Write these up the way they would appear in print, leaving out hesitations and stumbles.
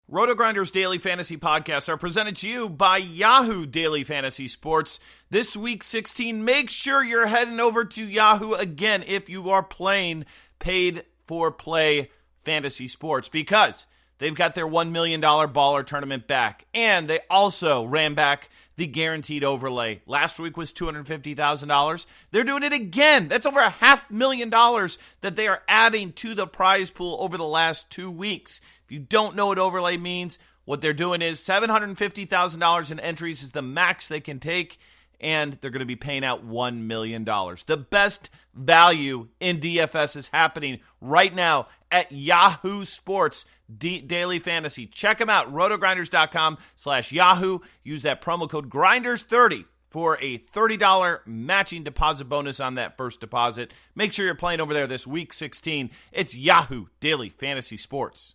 RotoGrinders Daily Fantasy Podcasts are presented to you by Yahoo Daily Fantasy Sports. This week 16, make sure you're heading over to Yahoo again if you are playing paid-for-play fantasy sports, because they've got their $1 million baller tournament back, and they also ran back the guaranteed overlay. Last week was $250,000. They're doing it again. That's over $500,000 that they are adding to the prize pool over the last 2 weeks. If you don't know what overlay means, what they're doing is $750,000 in entries is the max they can take, and they're going to be paying out $1 million. The best value in DFS is happening right now at Yahoo Sports Daily Fantasy. Check them out, rotogrinders.com/Yahoo. Use that promo code GRINDERS30 for a $30 matching deposit bonus on that first deposit. Make sure you're playing over there this week 16. It's Yahoo Daily Fantasy Sports.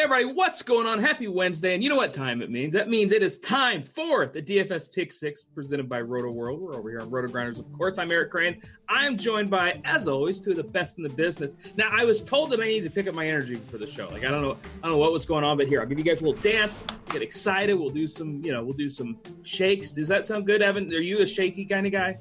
Everybody, what's going on? Happy Wednesday, and you know what time it means. That means it is time for the DFS Pick 6 presented by Rotoworld. We're over here on RotoGrinders, of course. I'm Eric Crane. I'm joined by, as always, two of the best in the business. Now, I was told that I needed to pick up my energy for the show. Like, I don't know what was going on, but here, I'll give you guys a little dance, get excited. We'll do some shakes. Does that sound good, Evan? Are you a shaky kind of guy?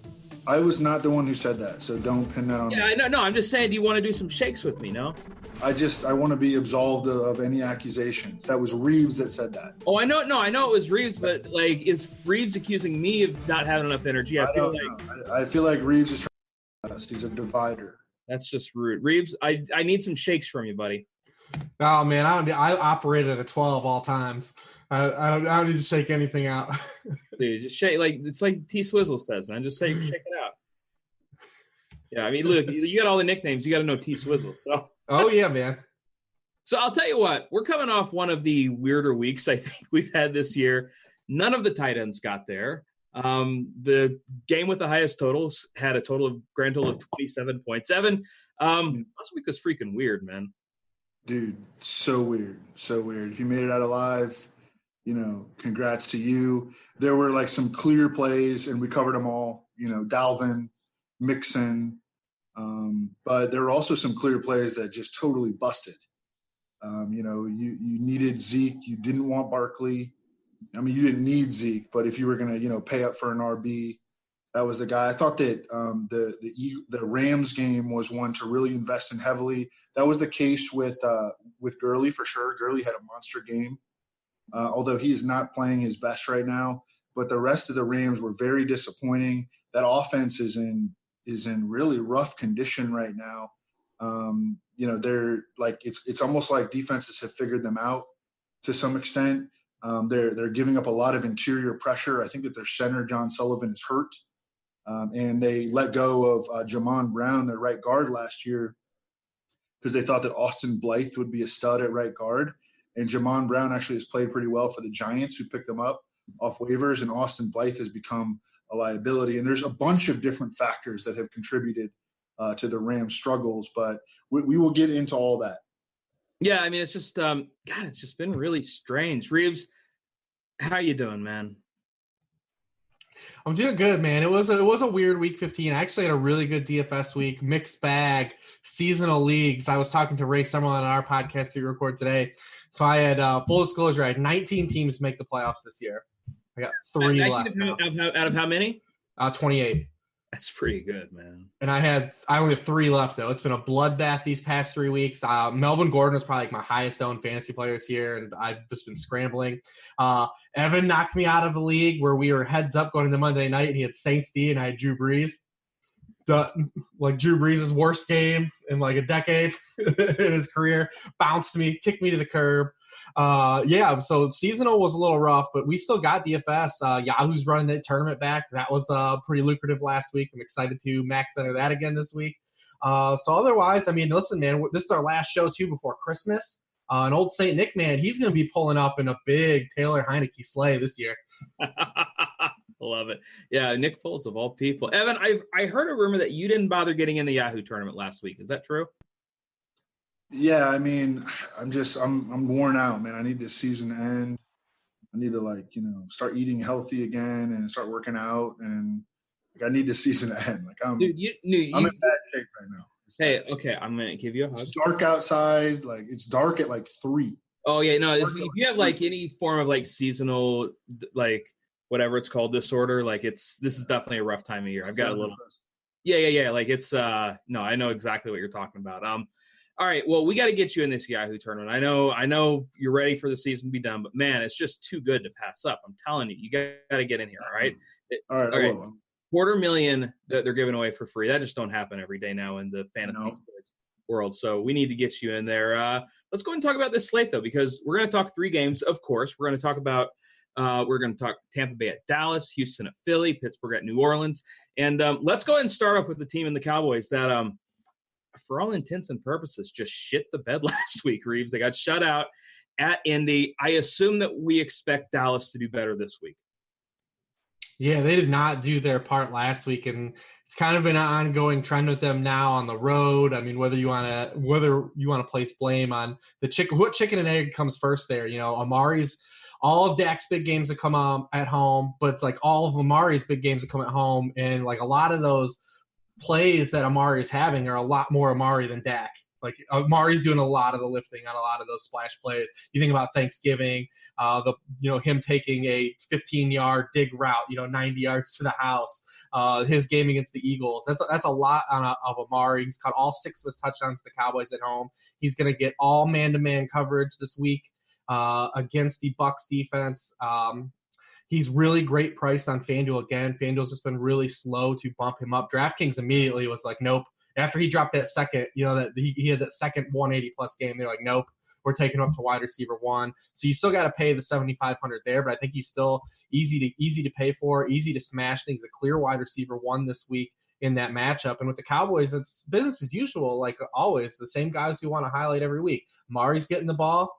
I was not the one who said that, so don't pin that on me. Yeah, no, I'm just saying, do you want to do some shakes with me, no? I want to be absolved of any accusations. That was Reeves that said that. Oh, I know it was Reeves, but like, is Reeves accusing me of not having enough energy? I feel like Reeves is trying to us. He's a divider. That's just rude. Reeves, I need some shakes from you, buddy. Oh man, I operate at a 12 all times. I don't need to shake anything out. Dude, just shake, like it's like T Swizzle says, man. Just shake it out. Yeah, I mean, look, you got all the nicknames. You got to know T Swizzle. So. Oh yeah, man. So I'll tell you what, we're coming off one of the weirder weeks I think we've had this year. None of the tight ends got there. The game with the highest totals had a grand total of 27.7. Last week was freaking weird, man. Dude, so weird. So weird. If you made it out alive, congrats to you. There were like some clear plays, and we covered them all. Dalvin, Mixon. But there were also some clear plays that just totally busted. You needed Zeke. You didn't want Barkley. I mean, you didn't need Zeke, but if you were going to, pay up for an RB, that was the guy. I thought that the Rams game was one to really invest in heavily. That was the case with Gurley for sure. Gurley had a monster game, although he is not playing his best right now. But the rest of the Rams were very disappointing. That offense is in really rough condition right now. They're like it's almost like defenses have figured them out to some extent. They're giving up a lot of interior pressure. I think that their center John Sullivan is hurt, and they let go of Jamon Brown, their right guard, last year because they thought that Austin Blythe would be a stud at right guard. And Jamon Brown actually has played pretty well for the Giants, who picked him up off waivers, and Austin Blythe has become a liability. And there's a bunch of different factors that have contributed to the Rams' struggles, but we will get into all that. Yeah, I mean, it's just it's just been really strange. Reeves, how you doing, man? I'm doing good, man. It was a weird week 15. I actually had a really good DFS week, mixed bag, seasonal leagues. I was talking to Ray Summerlin on our podcast we record today. So I had full disclosure, I had 19 teams make the playoffs this year. I got 3 left. Out of how many? 28. That's pretty good, man. And I only have 3 left, though. It's been a bloodbath these past 3 weeks. Melvin Gordon was probably like my highest owned fantasy player this year, and I've just been scrambling. Evan knocked me out of the league where we were heads up going into Monday night, and he had Saints D, and I had Drew Brees. Drew Brees' worst game in like a decade in his career. Bounced me, kicked me to the curb. So seasonal was a little rough, but we still got DFS. Yahoo's running that tournament back. That was pretty lucrative last week. I'm excited to max enter that again this week. So otherwise, I mean, listen, man, this is our last show too before Christmas. And old St. Nick, man, he's going to be pulling up in a big Taylor Heineke sleigh this year. Love it. Yeah, Nick Foles of all people. Evan, I heard a rumor that you didn't bother getting in the Yahoo tournament last week. Is that true? Yeah, I mean, I'm worn out, man. I need this season to end. I need to start eating healthy again and start working out, and I need this season to end. I'm Dude, I'm in bad shape right now. Hey, okay, I'm gonna give you a hug. It's dark outside. It's dark at 3. Oh yeah, no. If you have any form of seasonal whatever it's called disorder, this is definitely a rough time of year. I've got a little. Yeah. It's no, I know exactly what you're talking about. All right, well, we got to get you in this Yahoo tournament. I know you're ready for the season to be done, but man, it's just too good to pass up. I'm telling you, you got to get in here. All right. All right. $250,000 that they're giving away for free. That just don't happen every day now in the fantasy sports world. So we need to get you in there. Let's go and talk about this slate though, because we're going to talk 3 games. Of course, we're going to talk about Tampa Bay at Dallas, Houston at Philly, Pittsburgh at New Orleans, and let's go ahead and start off with the team in the Cowboys that for all intents and purposes just shit the bed last week. Reeves, they got shut out at Indy. I assume that we expect Dallas to do better this week. Yeah, they did not do their part last week, and it's kind of been an ongoing trend with them now on the road. I mean, whether you want to place blame on the chicken and egg comes first there. Amari's all of Dak's big games that come at home, but it's all of Amari's big games that come at home, and a lot of those plays that Amari is having are a lot more Amari than Dak. Amari's doing a lot of the lifting on a lot of those splash plays. You think about Thanksgiving, him taking a 15-yard dig route, 90 yards to the house. His game against the Eagles. That's a lot of Amari. He's caught all 6 of his touchdowns to the Cowboys at home. He's going to get all man-to-man coverage this week against the Bucs defense. He's really great priced on FanDuel again. FanDuel's just been really slow to bump him up. DraftKings immediately was like, nope. After he dropped that second, that he had that second 180-plus game, they're like, nope, we're taking him up to wide receiver 1. So you still got to pay the $7,500 there, but I think he's still easy to pay for, easy to smash. I think he's a clear wide receiver 1 this week in that matchup. And with the Cowboys, it's business as usual, like always. The same guys we want to highlight every week. Mari's getting the ball.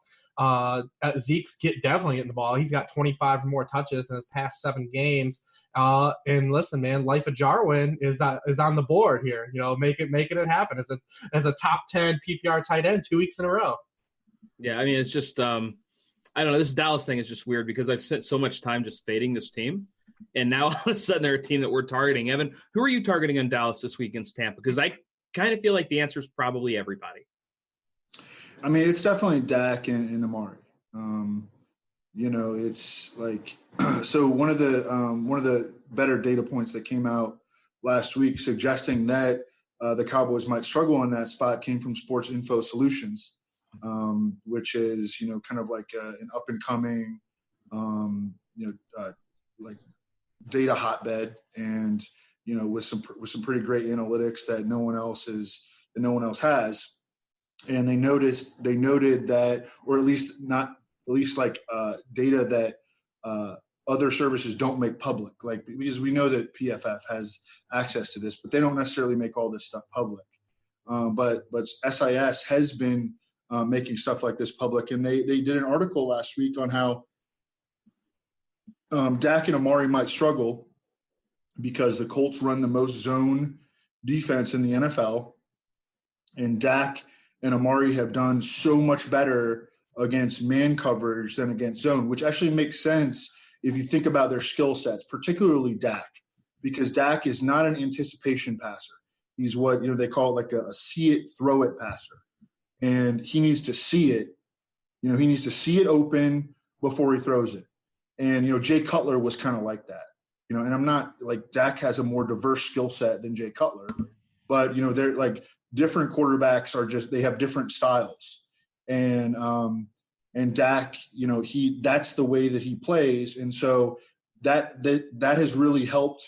Zeke's definitely getting the ball. He's got 25 or more touches in his past 7 games. And listen, man, Life of Jarwin is on the board here. Making it happen as a top 10 PPR tight end 2 weeks in a row. Yeah, I mean, it's just I don't know. This Dallas thing is just weird because I've spent so much time just fading this team, and now all of a sudden they're a team that we're targeting. Evan, who are you targeting on Dallas this week against Tampa? Because I kind of feel like the answer is probably everybody. I mean, it's definitely Dak and Amari. It's so one of the better data points that came out last week suggesting that the Cowboys might struggle on that spot came from Sports Info Solutions, which is kind of an up and coming data hotbed, and with some pretty great analytics that no one else has. And they noted that, or at least data that other services don't make public, because we know that PFF has access to this, but they don't necessarily make all this stuff public. But SIS has been making stuff like this public, and they did an article last week on how Dak and Amari might struggle because the Colts run the most zone defense in the NFL, and Dak and Amari have done so much better against man coverage than against zone, which actually makes sense if you think about their skill sets, particularly Dak, because Dak is not an anticipation passer. He's what they call a see it, throw it passer, and he needs to see it. He needs to see it open before he throws it. And Jay Cutler was kind of like that. And I'm not Dak has a more diverse skill set than Jay Cutler, but they're different quarterbacks they have different styles. And Dak, that's the way that he plays. And so that has really helped,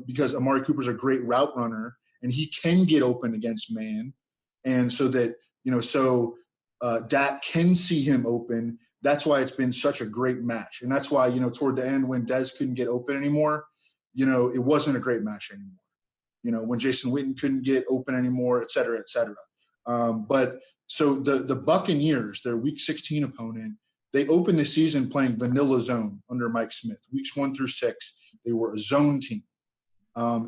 because Amari Cooper's a great route runner and he can get open against man. And so that, Dak can see him open. That's why it's been such a great match. And that's why, toward the end when Dez couldn't get open anymore, it wasn't a great match anymore. When Jason Witten couldn't get open anymore, et cetera, et cetera. But so the Buccaneers, their Week 16 opponent, They opened the season playing vanilla zone under Mike Smith. Weeks 1 through 6, they were a zone team.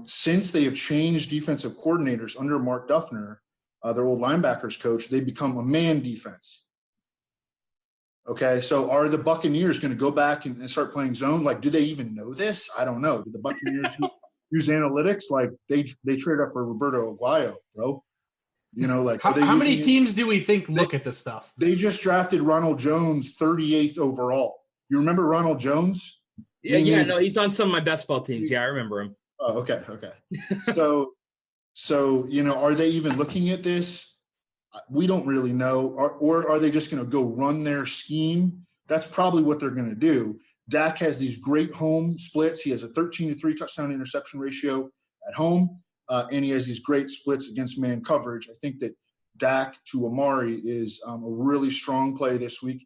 Since they have changed defensive coordinators under Mark Duffner, their old linebackers coach, they become a man defense. Okay, so are the Buccaneers going to go back and start playing zone? Like, do they even know this? I don't know. Do the Buccaneers use analytics? Like, they traded up for Roberto Aguayo, bro. You know, like how many teams do we think look at this stuff? They just drafted Ronald Jones 38th overall. You remember Ronald Jones? Yeah, no, he's on some of my best ball teams. Yeah, I remember him. Oh, okay. So you know, are they even looking at this? We don't really know. Or are they just going to go run their scheme? That's probably what they're going to do. Dak has these great home splits. He has a 13-3 touchdown interception ratio at home, and he has these great splits against man coverage. I think that Dak to Amari is a really strong play this week.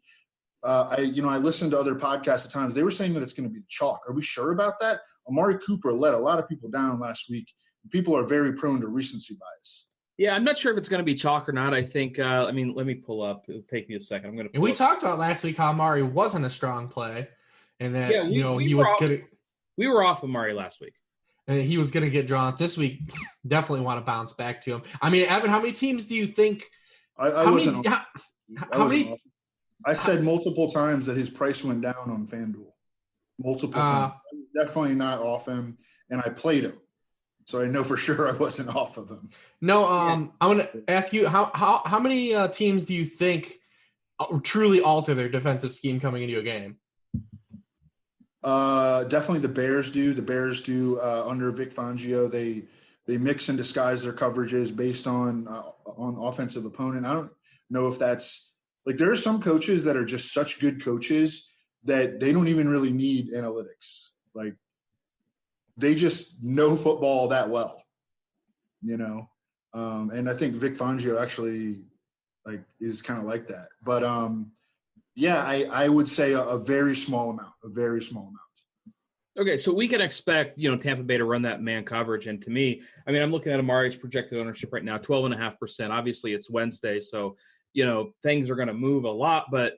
I listened to other podcasts at times. They were saying that it's going to be chalk. Are we sure about that? Amari Cooper let a lot of people down last week. People are very prone to recency bias. Yeah, I'm not sure if it's going to be chalk or not. I think, let me pull up. It'll take me a second. We talked about last week how Amari wasn't a strong play, and that we were off Amari last week, and he was going to get drawn this week. Definitely want to bounce back to him. I mean, Evan, how many teams do you think? I said multiple times that his price went down on FanDuel. Multiple times. Definitely not off him, and I played him. So I know for sure I wasn't off of him. No, I'm going to ask you, how many teams do you think truly alter their defensive scheme coming into a game? Definitely the Bears do. The Bears do under Vic Fangio. They mix and disguise their coverages based on offensive opponent. I don't know if that's – like there are some coaches that are just such good coaches that they don't even really need analytics. Like they just know football that well, you know? And I think Vic Fangio actually like is kind of like that. But I would say a very small amount. Okay, so we can expect, Tampa Bay to run that man coverage. And to me, I mean, I'm looking at Amari's projected ownership right now, 12.5%. Obviously, it's Wednesday, so, things are going to move a lot. But,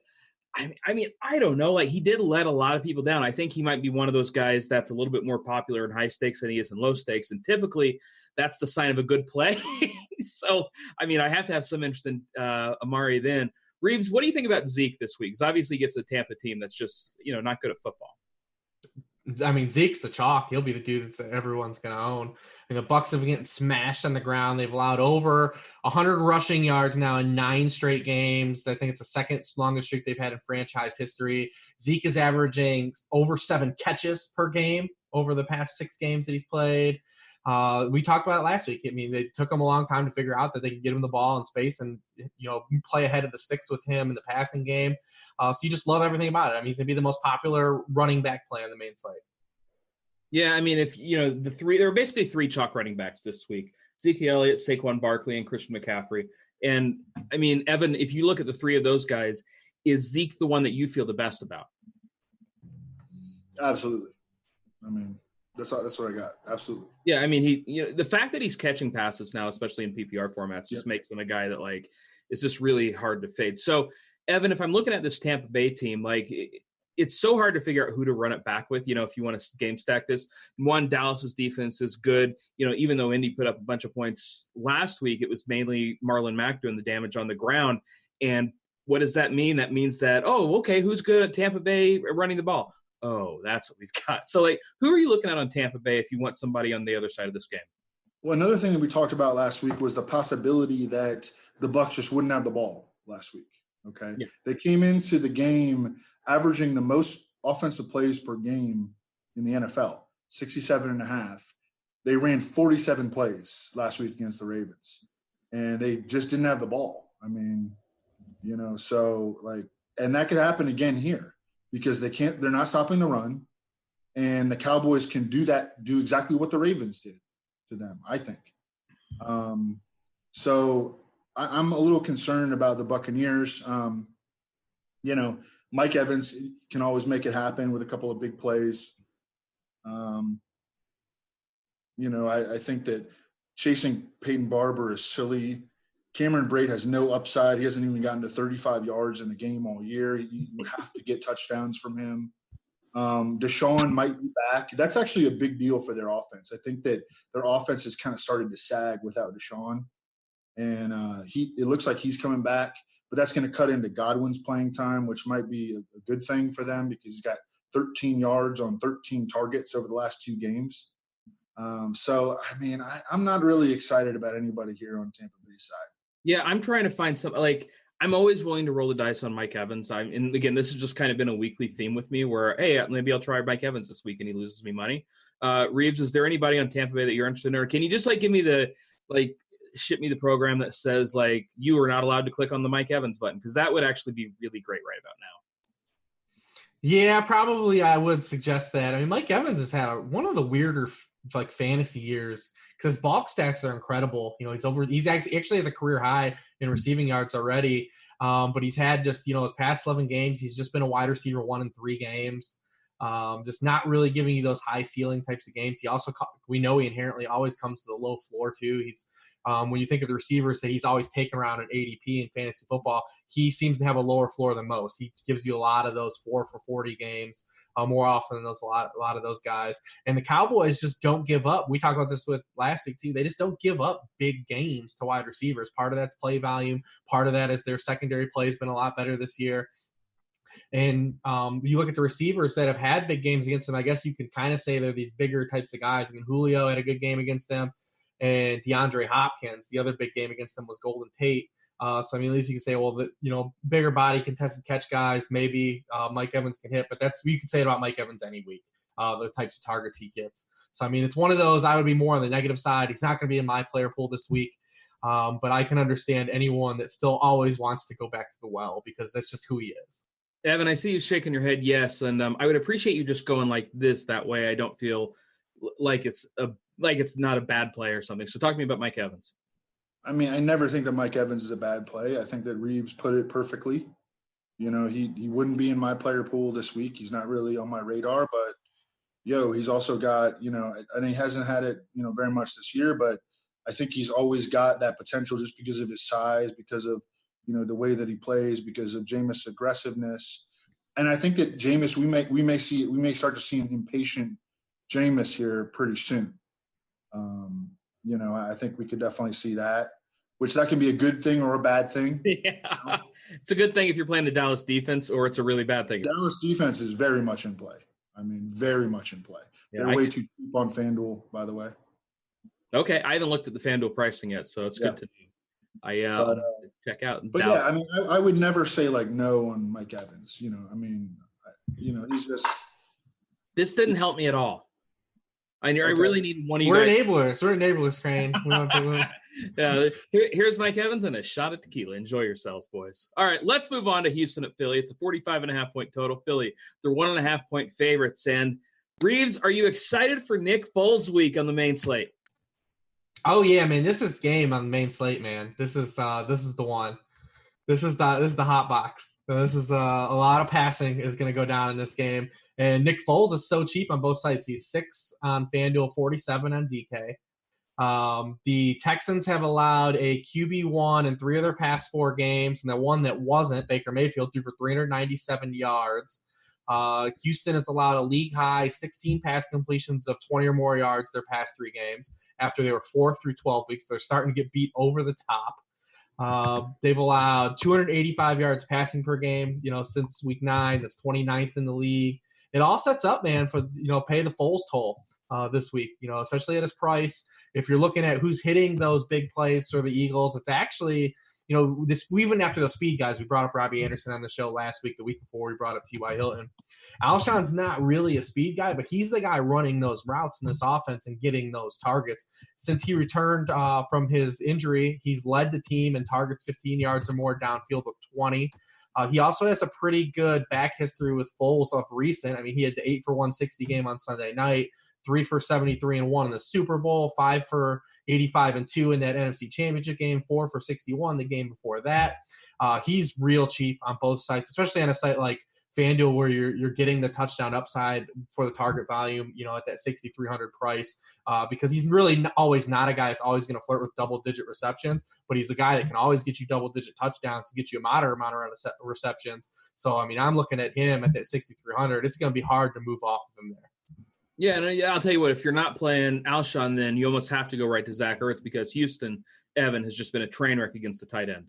I mean, I don't know. Like, he did let a lot of people down. I think he might be one of those guys that's a little bit more popular in high stakes than he is in low stakes. And typically, that's the sign of a good play. So, I mean, I have to have some interest in Amari then. Reeves, what do you think about Zeke this week? Because obviously he gets a Tampa team that's just, not good at football. I mean, Zeke's the chalk. He'll be the dude that everyone's going to own. And the Bucs have been getting smashed on the ground. They've allowed over 100 rushing yards now in 9 straight games. I think it's the second longest streak they've had in franchise history. Zeke is averaging over 7 catches per game over the past 6 games that he's played. We talked about it last week. I mean, it took him a long time to figure out that they could get him the ball in space and, play ahead of the sticks with him in the passing game. So you just love everything about it. I mean, he's going to be the most popular running back play on the main slate. Yeah, I mean, if, there are basically 3 chalk running backs this week. Zeke Elliott, Saquon Barkley, and Christian McCaffrey. And, I mean, Evan, if you look at the 3 of those guys, is Zeke the one that you feel the best about? Absolutely. I mean, that's what I got. Absolutely. Yeah, I mean, the fact that he's catching passes now, especially in PPR formats, just makes him a guy that, like, it's just really hard to fade. So, Evan, if I'm looking at this Tampa Bay team, like, it's so hard to figure out who to run it back with, if you want to game stack this. One, Dallas's defense is good. Even though Indy put up a bunch of points last week, it was mainly Marlon Mack doing the damage on the ground. And what does that mean? That means that, who's good at Tampa Bay running the ball? Oh, that's what we've got. So, like, who are you looking at on Tampa Bay if you want somebody on the other side of this game? Well, another thing that we talked about last week was the possibility that the Bucs just wouldn't have the ball last week. Okay. Yeah. They came into the game averaging the most offensive plays per game in the NFL, 67.5. They ran 47 plays last week against the Ravens, and they just didn't have the ball. I mean, so like, and that could happen again here because they're not stopping the run, and the Cowboys can do exactly what the Ravens did to them, I think. So I'm a little concerned about the Buccaneers. Mike Evans can always make it happen with a couple of big plays. I think that chasing Peyton Barber is silly. Cameron Braid has no upside. He hasn't even gotten to 35 yards in a game all year. You have to get touchdowns from him. Deshaun might be back. That's actually a big deal for their offense. I think that their offense has kind of started to sag without Deshaun. And it looks like he's coming back, but that's going to cut into Godwin's playing time, which might be a good thing for them because he's got 13 yards on 13 targets over the last 2 games. So, I mean, I'm not really excited about anybody here on Tampa Bay's side. Yeah, I'm trying to find some, like, I'm always willing to roll the dice on Mike Evans. And again, this has just kind of been a weekly theme with me where, hey, maybe I'll try Mike Evans this week and he loses me money. Reeves, is there anybody on Tampa Bay that you're interested in? Or can you just, like, give me ship me the program that says, like, you are not allowed to click on the Mike Evans button? Because that would actually be really great right about now. Yeah, probably I would suggest that. I mean, Mike Evans has had one of the weirder fantasy years because bulk stacks are incredible. He's actually has a career high in receiving yards already. But he's had just, his past 11 games, he's just been a wide receiver 1 in 3 games. Just not really giving you those high ceiling types of games. He also, we know he inherently always comes to the low floor too. He's, when you think of the receivers that he's always taken around an ADP in fantasy football, he seems to have a lower floor than most. He gives you a lot of those 4 for 40 games more often than a lot of those guys. And the Cowboys just don't give up. We talked about this with last week too. They just don't give up big games to wide receivers. Part of that's play volume. Part of that is their secondary play has been a lot better this year. And you look at the receivers that have had big games against them, I guess you could kind of say they're these bigger types of guys. I mean, Julio had a good game against them, and DeAndre Hopkins, the other big game against them was Golden Tate. So, I mean, at least you can say, well, bigger body, contested catch guys, maybe Mike Evans can hit. But you could say it about Mike Evans any week, the types of targets he gets. So, I mean, it's one of those I would be more on the negative side. He's not going to be in my player pool this week. But I can understand anyone that still always wants to go back to the well because that's just who he is. Evan, I see you shaking your head yes, and I would appreciate you just going like this. That way I don't feel like it's not a bad play or something. So talk to me about Mike Evans. I mean, I never think that Mike Evans is a bad play. I think that Reeves put it perfectly. He wouldn't be in my player pool this week. He's not really on my radar, but he's also got, and he hasn't had it, very much this year, but I think he's always got that potential just because of his size, because of, the way that he plays, because of Jameis' aggressiveness. And I think that Jameis, we may start to see an impatient Jameis here pretty soon. I think we could definitely see that, which that can be a good thing or a bad thing. Yeah. It's a good thing if you're playing the Dallas defense, or it's a really bad thing. Dallas defense is very much in play. I mean, very much in play. Yeah, They're way too cheap on FanDuel, by the way. Okay. I haven't looked at the FanDuel pricing yet, so it's good to know. Check out. But Dallas. Yeah, I mean, I would never say no on Mike Evans. He's just. This didn't help me at all. I really need one of you guys. We're enablers, Crane. Here's Mike Evans and a shot at tequila. Enjoy yourselves, boys. All right, let's move on to Houston at Philly. It's a 45.5-point total. Philly, they're 1.5-point favorites. And Reeves, are you excited for Nick Foles' week on the main slate? Oh yeah, man! This is game on the main slate, man. This is the one. This is the hot box. This is a lot of passing is going to go down in this game. And Nick Foles is so cheap on both sides. He's 6 on FanDuel, 47 on ZK. The Texans have allowed a QB1 in 3 of their past 4 games, and the one that wasn't, Baker Mayfield, threw for 397 yards. Houston has allowed a league-high 16 pass completions of 20 or more yards their past 3 games after they were 4 through 12 weeks. They're starting to get beat over the top. They've allowed 285 yards passing per game, since week 9. That's 29th in the league. It all sets up, man, for, pay the Foles toll this week, especially at his price. If you're looking at who's hitting those big plays for the Eagles, it's actually, even after those speed guys, we brought up Robbie Anderson on the show last week, the week before we brought up T.Y. Hilton. Alshon's not really a speed guy, but he's the guy running those routes in this offense and getting those targets. Since he returned from his injury, he's led the team in targets 15 yards or more downfield with 20. He also has a pretty good back history with Foles of recent. I mean, he had the 8 for 160 game on Sunday night, 3 for 73 and 1 in the Super Bowl, 5 for 85 and 2 in that NFC Championship game, 4 for 61 the game before that. He's real cheap on both sites, especially on a site like FanDuel where you're getting the touchdown upside for the target volume, at that 6,300 price, because he's really always not a guy that's always going to flirt with double-digit receptions, but he's a guy that can always get you double-digit touchdowns to get you a moderate amount of receptions. So, I'm looking at him at that 6,300. It's going to be hard to move off of him there. Yeah, and I'll tell you what, if you're not playing Alshon, then you almost have to go right to Zach Ertz because Houston, Evan, has just been a train wreck against the tight end.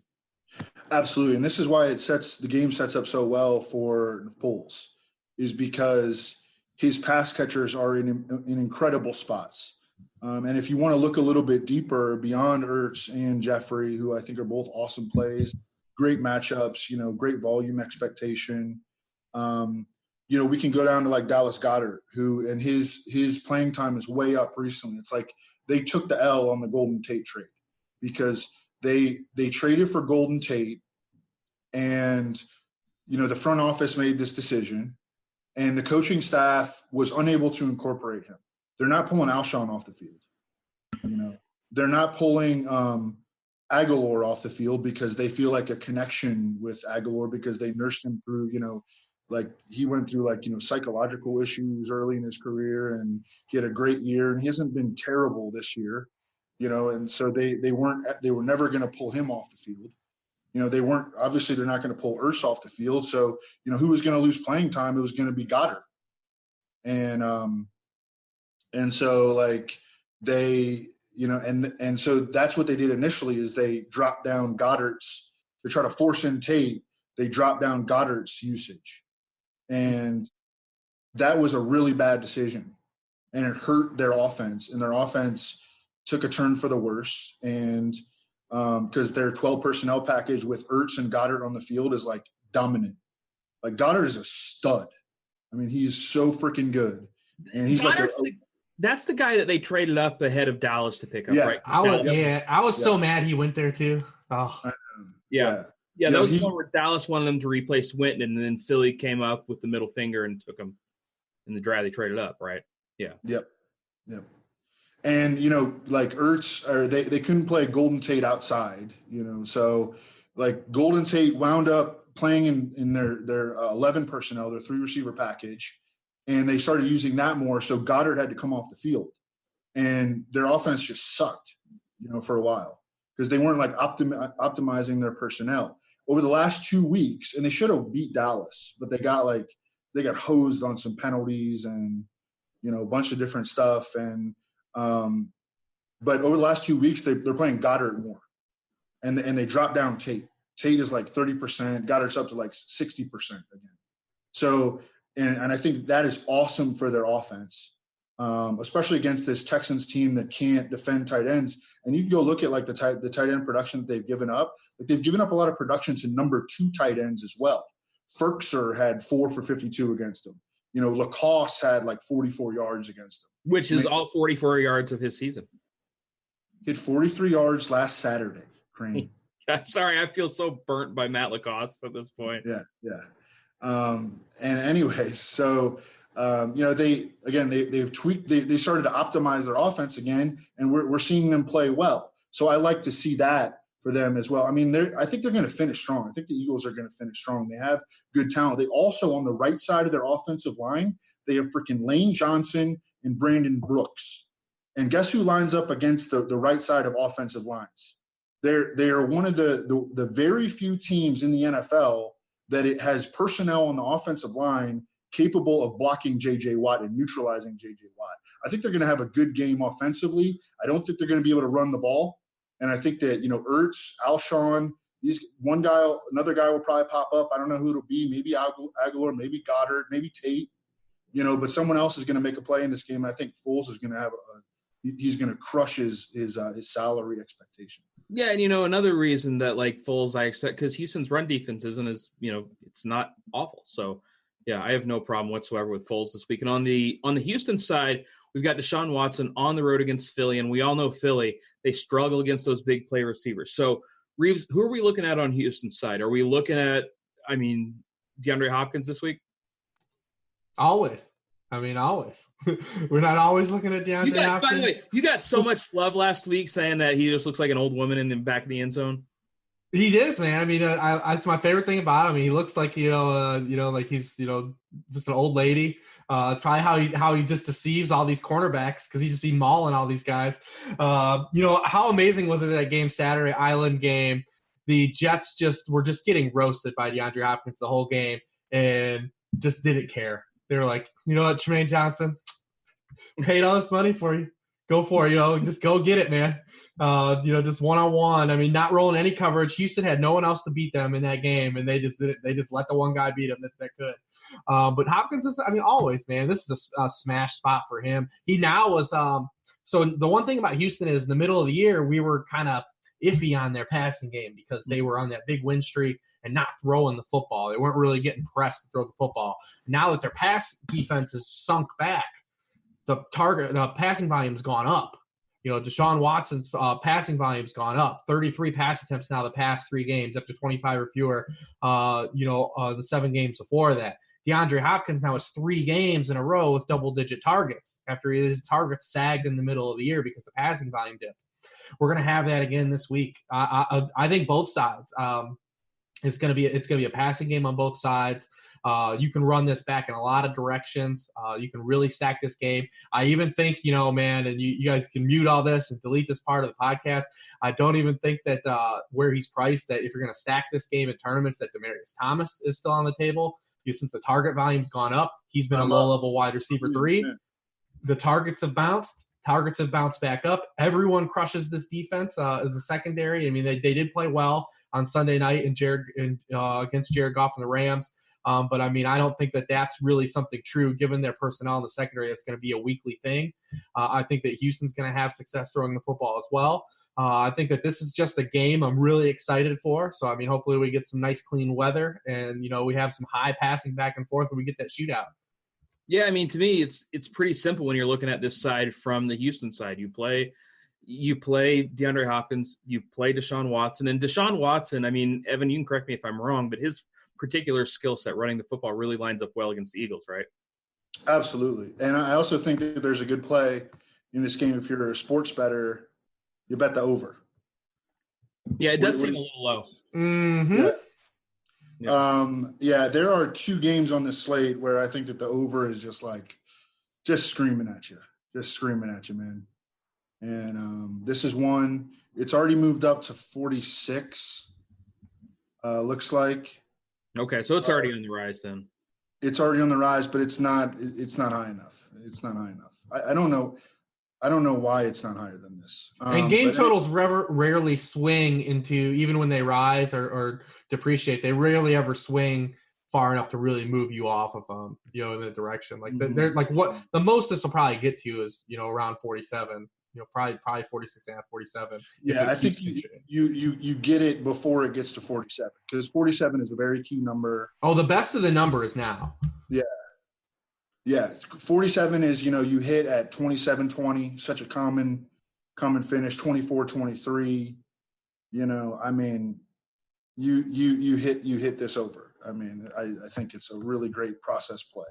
Absolutely. And this is why the game sets up so well for Foles, is because his pass catchers are in incredible spots. And if you want to look a little bit deeper beyond Ertz and Jeffrey, who I think are both awesome plays, great matchups, great volume expectation. We can go down to like Dallas Goedert, who and his playing time is way up recently. It's like they took the L on the Golden Tate trade because they traded for Golden Tate, and the front office made this decision, and the coaching staff was unable to incorporate him. They're not pulling Alshon off the field. They're not pulling Aguilar off the field because they feel like a connection with Aguilar because they nursed him through, like he went through psychological issues early in his career, and he had a great year, and he hasn't been terrible this year, and so they were never going to pull him off the field. Obviously they're not going to pull Ertz off the field. So, who was going to lose playing time? It was going to be Goddard. And so and so that's what they did initially is they dropped down Goddard's, to try to force in Tate. They dropped down Goddard's usage. And that was a really bad decision, and it hurt their offense, and their offense took a turn for the worse. And because their 12 personnel package with Ertz and Goddard on the field is dominant. Goddard is a stud. He's so freaking good. And he's that's the guy that they traded up ahead of Dallas to pick up, right? I was so mad he went there too. Oh, yeah. Yeah, that was the one where Dallas wanted them to replace Winton, and then Philly came up with the middle finger and took him in the draft. They traded up, right? Yeah. Yep. And, Ertz, or they couldn't play Golden Tate outside, so Golden Tate wound up playing in their 11 personnel, their 3 receiver package, and they started using that more. So Goddard had to come off the field, and their offense just sucked, for a while because they weren't optimizing their personnel over the last 2 weeks. And they should have beat Dallas, but they got hosed on some penalties and, a bunch of different stuff. And, but over the last 2 weeks, they're playing Goddard more, and they dropped down Tate. Tate is 30%. Goddard's up to 60% again. So, and I think that is awesome for their offense, especially against this Texans team that can't defend tight ends. And you can go look at the tight end production that they've given up. They've given up a lot of production to number 2 tight ends as well. Ferkser had 4 for 52 against him. Lacoste had 44 yards against him. Which is all 44 yards of his season. He had 43 yards last Saturday, Crane. Sorry, I feel so burnt by Matt Lacoste at this point. Yeah. And anyways, so, they've tweaked, they started to optimize their offense again, and we're seeing them play well. So I like to see that for them as well. I think they're going to finish strong. I think the Eagles are going to finish strong. They have good talent. They also, on the right side of their offensive line, they have freaking Lane Johnson and Brandon Brooks. And guess who lines up against the right side of offensive lines? They are one of the very few teams in the NFL that it has personnel on the offensive line capable of blocking J.J. Watt and neutralizing J.J. Watt. I think they're going to have a good game offensively. I don't think they're going to be able to run the ball. And I think that, Ertz, Alshon, another guy will probably pop up. I don't know who it'll be. Maybe Aguilar, maybe Goddard, maybe Tate, but someone else is going to make a play in this game. And I think Foles is going to he's going to crush his salary expectation. Yeah, and another reason that Foles I expect, because Houston's run defense isn't as it's not awful. So yeah, I have no problem whatsoever with Foles this week. And on the Houston side, we've got Deshaun Watson on the road against Philly, and we all know Philly, they struggle against those big play receivers. So Reeves, who are we looking at on Houston's side? Are we looking at DeAndre Hopkins this week? Always. Always. We're not always looking at DeAndre Hopkins. By the way, you got so much love last week saying that he just looks like an old woman in the back of the end zone. He is, man. I mean, it's my favorite thing about him. He looks like like he's just an old lady. Probably how he just deceives all these cornerbacks because he just be mauling all these guys. How amazing was it that game Saturday Island game? The Jets were just getting roasted by DeAndre Hopkins the whole game and just didn't care. They were like, you know what, Tremaine Johnson, paid all this money for you. Go for it, just go get it, man. Just one-on-one. I mean, not rolling any coverage. Houston had no one else to beat them in that game, and they just let the one guy beat them that could. But Hopkins is, always, man, this is a smash spot for him. He now was so the one thing about Houston is in the middle of the year, we were kind of iffy on their passing game because they were on that big win streak and not throwing the football. They weren't really getting pressed to throw the football. Now that their pass defense has sunk back, the passing volume's gone up. Deshaun Watson's passing volume's gone up. 33 pass attempts now the past 3 games, up to 25 or fewer, the 7 games before that. DeAndre Hopkins now has 3 games in a row with double-digit targets after his targets sagged in the middle of the year because the passing volume dipped. We're going to have that again this week. I think both sides. It's going to be a passing game on both sides. You can run this back in a lot of directions. You can really stack this game. I even think, man, and you guys can mute all this and delete this part of the podcast. I don't even think that where he's priced, that if you're going to stack this game in tournaments, that Demaryius Thomas is still on the table. Since the target volume's gone up, he's been a low-level wide receiver 3. The targets have bounced. Targets have bounced back up. Everyone crushes this defense as a secondary. I mean, they did play well on Sunday night against Jared Goff and the Rams. But, I don't think that that's really something true given their personnel in the secondary. That's going to be a weekly thing. I think that Houston's going to have success throwing the football as well. I think that this is just a game I'm really excited for. So, hopefully we get some nice clean weather and, we have some high passing back and forth and we get that shootout. Yeah, to me, it's pretty simple when you're looking at this side from the Houston side. You play DeAndre Hopkins, you play Deshaun Watson. And Deshaun Watson, Evan, you can correct me if I'm wrong, but his particular skill set running the football really lines up well against the Eagles, right? Absolutely. And I also think that there's a good play in this game. If you're a sports bettor, you bet the over. Yeah, it does seem a little low. Mm-hmm. Yeah. There are 2 games on this slate where I think that the over is just screaming at you, man. And this is one. It's already moved up to 46. Looks like. Okay, so it's already on the rise then. It's already on the rise, but it's not high enough. It's not high enough. I don't know. I don't know why it's not higher than this. And game totals rarely swing into, even when they rise or depreciate, they rarely ever swing far enough to really move you off of in the direction. Like they're like what the most this will probably get to is around 47. Probably 46 and a half, 47. Yeah, I think you get it before it gets to 47 because 47 is a very key number. Oh, the best of the number is now. Yeah, 47 is, you hit at 27-20, such a common finish, 24-23. You hit this over. I think it's a really great process play.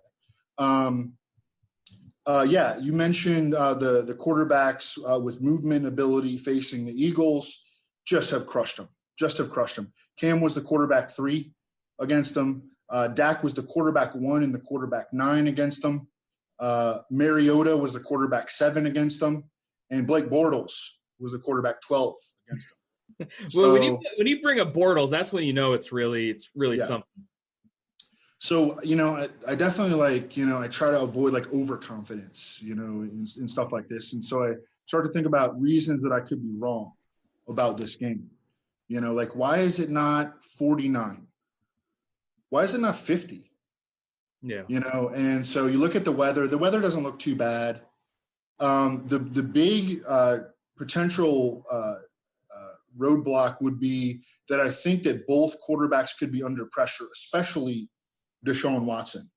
You mentioned the quarterbacks with movement ability facing the Eagles just have crushed them. Cam was the quarterback 3 against them. Dak was the quarterback 1 and the quarterback 9 against them. Mariota was the quarterback 7 against them. And Blake Bortles was the quarterback 12 against them. Well, when you bring up Bortles, that's when it's really something. So, I definitely I try to avoid overconfidence, in stuff like this. And so I start to think about reasons that I could be wrong about this game. Why is it not 49? Why is it not 50? Yeah. And so you look at the weather doesn't look too bad. The big potential roadblock would be that I think that both quarterbacks could be under pressure, especially Deshaun Watson.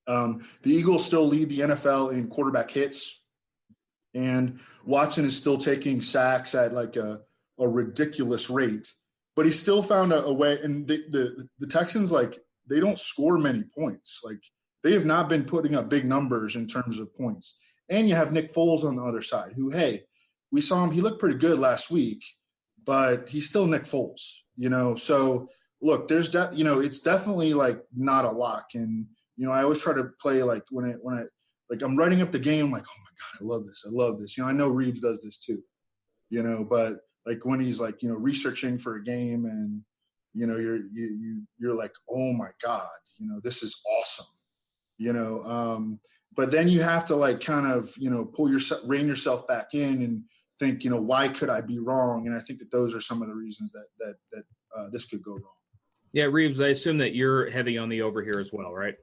The Eagles still lead the NFL in quarterback hits, and Watson is still taking sacks at a ridiculous rate. But he still found a way, and the Texans, they don't score many points. They have not been putting up big numbers in terms of points. And you have Nick Foles on the other side, who, hey, we saw him. He looked pretty good last week, but he's still Nick Foles, So look, there's it's definitely like not a lock. And, I always try to play like when I like I'm writing up the game, I'm like, oh my God, I love this. I know Reeves does this too, but like when he's like, researching for a game and, you're like, oh my God, this is awesome, but then you have to like kind of, rein yourself back in and think, why could I be wrong? And I think that those are some of the reasons that this could go wrong. Yeah, Reeves, I assume that you're heavy on the over here as well, right?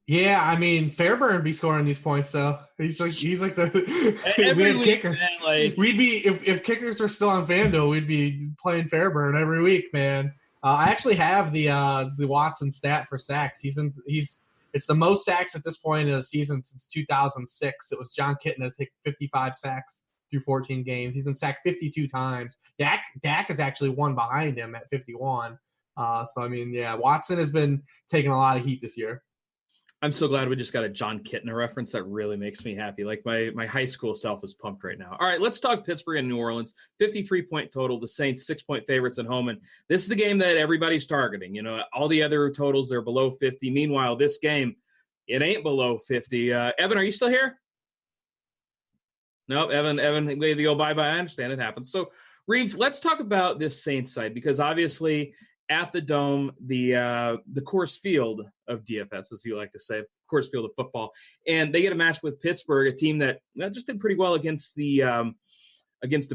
Yeah, I mean, Fairburn be scoring these points though. He's like the every we week, kickers. Man, like we'd be if kickers are still on FanDuel, we'd be playing Fairburn every week, man. I actually have the Watson stat for sacks. It's the most sacks at this point in the season since 2006. It was John Kitna to take 55 sacks through 14 games. He's been sacked 52 times. Dak is actually one behind him at 51. So I mean, yeah, Watson has been taking a lot of heat this year. I'm so glad we just got a John Kitna reference. That really makes me happy. Like my high school self is pumped right now. All right, let's talk Pittsburgh and New Orleans. 53-point total. The Saints 6-point favorites at home, and this is the game that everybody's targeting. All the other totals are below 50. Meanwhile, this game, it ain't below 50. Evan, are you still here? Nope, Evan, they go bye-bye. I understand it happens. So, Reeves, let's talk about this Saints side because obviously at the Dome, the Coors Field of DFS, as you like to say, Coors Field of football, and they get a match with Pittsburgh, a team that just did pretty well against the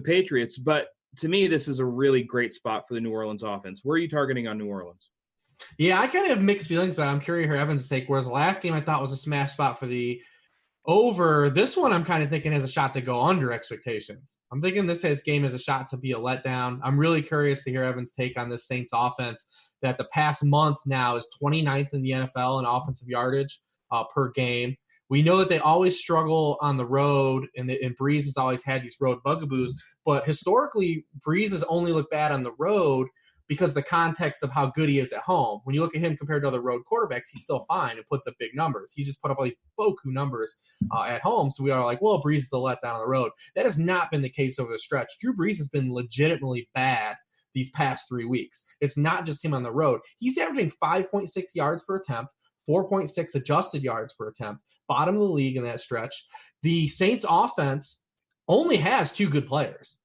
Patriots. But to me, this is a really great spot for the New Orleans offense. Where are you targeting on New Orleans? Yeah, I kind of have mixed feelings, but I'm curious for Evan's take. Whereas the last game I thought was a smash spot for the over, this one I'm kind of thinking has a shot to go under expectations. I'm thinking this game has a shot to be a letdown. I'm really curious to hear Evan's take on this Saints offense that the past month now is 29th in the NFL in offensive yardage per game. We know that they always struggle on the road, and Breeze has always had these road bugaboos, but historically, Breeze has only looked bad on the road because of the context of how good he is at home. When you look at him compared to other road quarterbacks, he's still fine and puts up big numbers. He's just put up all these boku numbers at home. So we are like, well, Breeze is a letdown on the road. That has not been the case over the stretch. Drew Brees has been legitimately bad these past 3 weeks. It's not just him on the road. He's averaging 5.6 yards per attempt, 4.6 adjusted yards per attempt, bottom of the league in that stretch. The Saints offense only has 2 good players.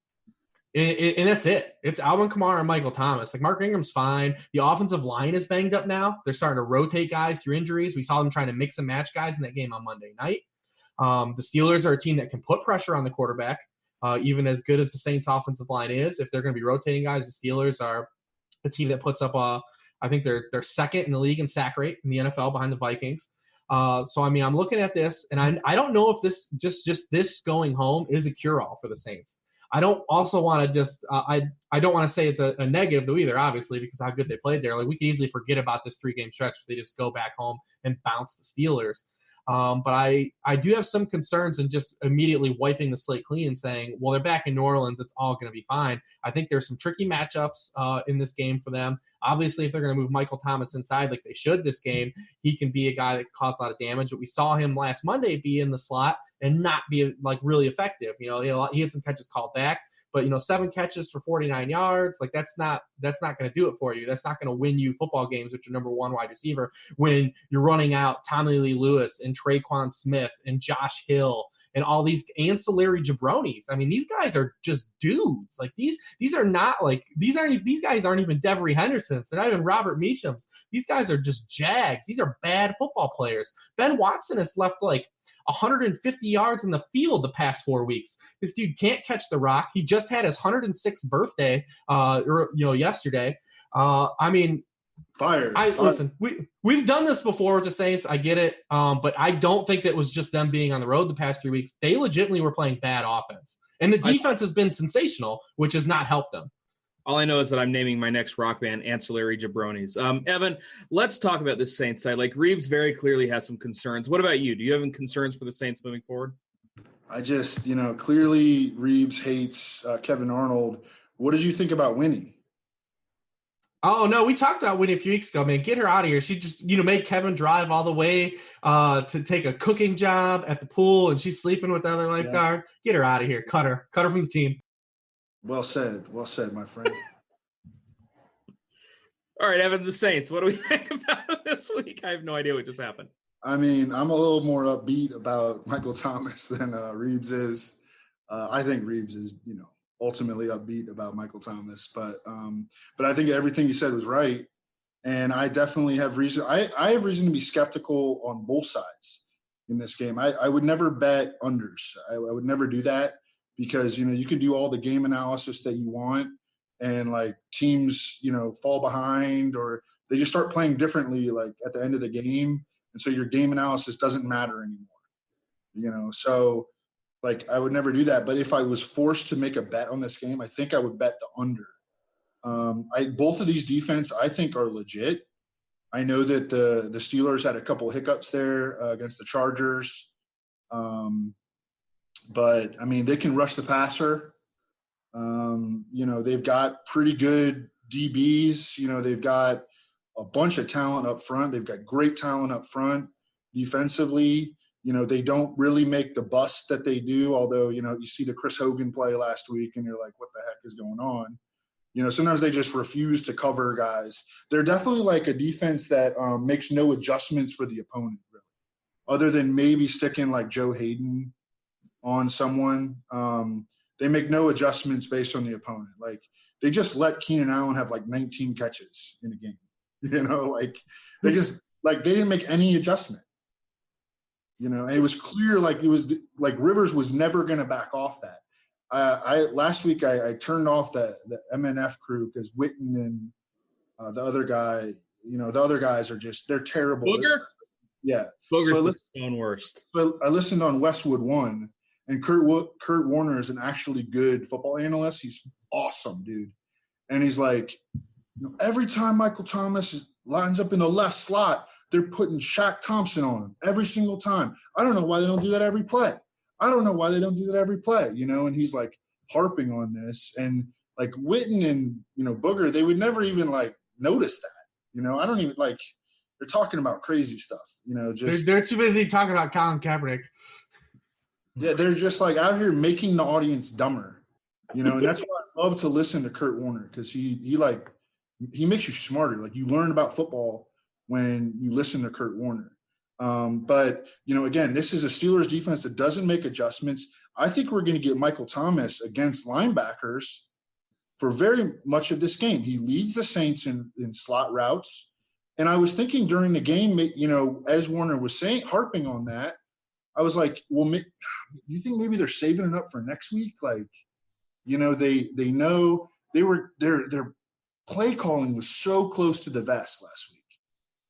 And that's it. It's Alvin Kamara and Michael Thomas. Like, Mark Ingram's fine. The offensive line is banged up now. They're starting to rotate guys through injuries. We saw them trying to mix and match guys in that game on Monday night. The Steelers are a team that can put pressure on the quarterback, even as good as the Saints offensive line is. If they're going to be rotating guys, the Steelers are a team that puts up I think they're second in the league in sack rate in the NFL behind the Vikings. So, I mean, I'm looking at this, and I don't know if this just this going home is a cure-all for the Saints. I don't also want to just I don't want to say it's a negative though either, obviously, because how good they played there. Like, we could easily forget about this 3-game stretch if they just go back home and bounce the Steelers. But I do have some concerns in just immediately wiping the slate clean and saying, well, they're back in New Orleans. It's all going to be fine. I think there's some tricky matchups in this game for them. Obviously, if they're going to move Michael Thomas inside like they should this game, he can be a guy that can cause a lot of damage. But we saw him last Monday be in the slot and not be like really effective. He had some catches called back, but 7 catches for 49 yards, like that's not going to do it for you. That's not going to win you football games with your number 1 wide receiver when you're running out Tommy Lee Lewis and Traquan Smith and Josh Hill and all these ancillary jabronis. I mean, these guys are just dudes. Like these are not like these guys aren't even Devery Hendersons. They're not even Robert Meachams. These guys are just Jags. These are bad football players. Ben Watson has left like 150 yards in the field the past 4 weeks. This dude can't catch the rock. He just had his 106th birthday, yesterday. I mean, Fire. Listen, we've done this before with the Saints. I get it, but I don't think that was just them being on the road the past 3 weeks. They legitimately were playing bad offense, and the defense has been sensational, which has not helped them. All I know is that I'm naming my next rock band Ancillary Jabronis. Evan, let's talk about this Saints side. Like, Reeves very clearly has some concerns. What about you? Do you have any concerns for the Saints moving forward? I just, clearly Reeves hates Kevin Arnold. What did you think about Winnie? Oh, no, we talked about Winnie a few weeks ago, man. Get her out of here. She just, made Kevin drive all the way to take a cooking job at the pool, and she's sleeping with the other lifeguard. Yeah. Get her out of here. Cut her from the team. Well said, my friend. All right, Evan, the Saints. What do we think about this week? I have no idea what just happened. I mean, I'm a little more upbeat about Michael Thomas than Reeves is. I think Reeves is, ultimately upbeat about Michael Thomas, but I think everything you said was right, and I definitely have reason. I have reason to be skeptical on both sides in this game. I would never bet unders. I would never do that because you can do all the game analysis that you want, and like teams fall behind or they just start playing differently like at the end of the game. And so your game analysis doesn't matter anymore, so like I would never do that. But if I was forced to make a bet on this game, I think I would bet the under. Both of these defense I think are legit. I know that the Steelers had a couple hiccups there against the Chargers. But I mean, they can rush the passer. They've got pretty good DBs, they've got a bunch of talent up front. They've got great talent up front defensively. They don't really make the busts that they do, although, you see the Chris Hogan play last week and you're like, what the heck is going on? Sometimes they just refuse to cover guys. They're definitely like a defense that makes no adjustments for the opponent, really, other than maybe sticking like Joe Hayden on someone. They make no adjustments based on the opponent. Like they just let Keenan Allen have like 19 catches in a game. Like they just like they didn't make any adjustment. And it was clear like it was like Rivers was never going to back off that. Last week I turned off the MNF crew because Witten and the other guy, the other guys are just they're terrible. Booger? Yeah. Booger's the own worst. But I listened on Westwood One, and Kurt Warner is an actually good football analyst. He's awesome, dude. And he's like, every time Michael Thomas lines up in the left slot, they're putting Shaq Thompson on him every single time. I don't know why they don't do that every play. And he's like harping on this. And like Witten and, Booger, they would never even like notice that. I don't even like – they're talking about crazy stuff, just – They're too busy talking about Colin Kaepernick. Yeah, they're just like out here making the audience dumber, and that's why I love to listen to Kurt Warner because he makes you smarter. Like you learn about football when you listen to Kurt Warner. But again, this is a Steelers defense that doesn't make adjustments. I think we're going to get Michael Thomas against linebackers for very much of this game. He leads the Saints in slot routes. And I was thinking during the game, as Warner was harping on that, I was like, well, you think maybe they're saving it up for next week? Like, they know their play calling was so close to the vest last week.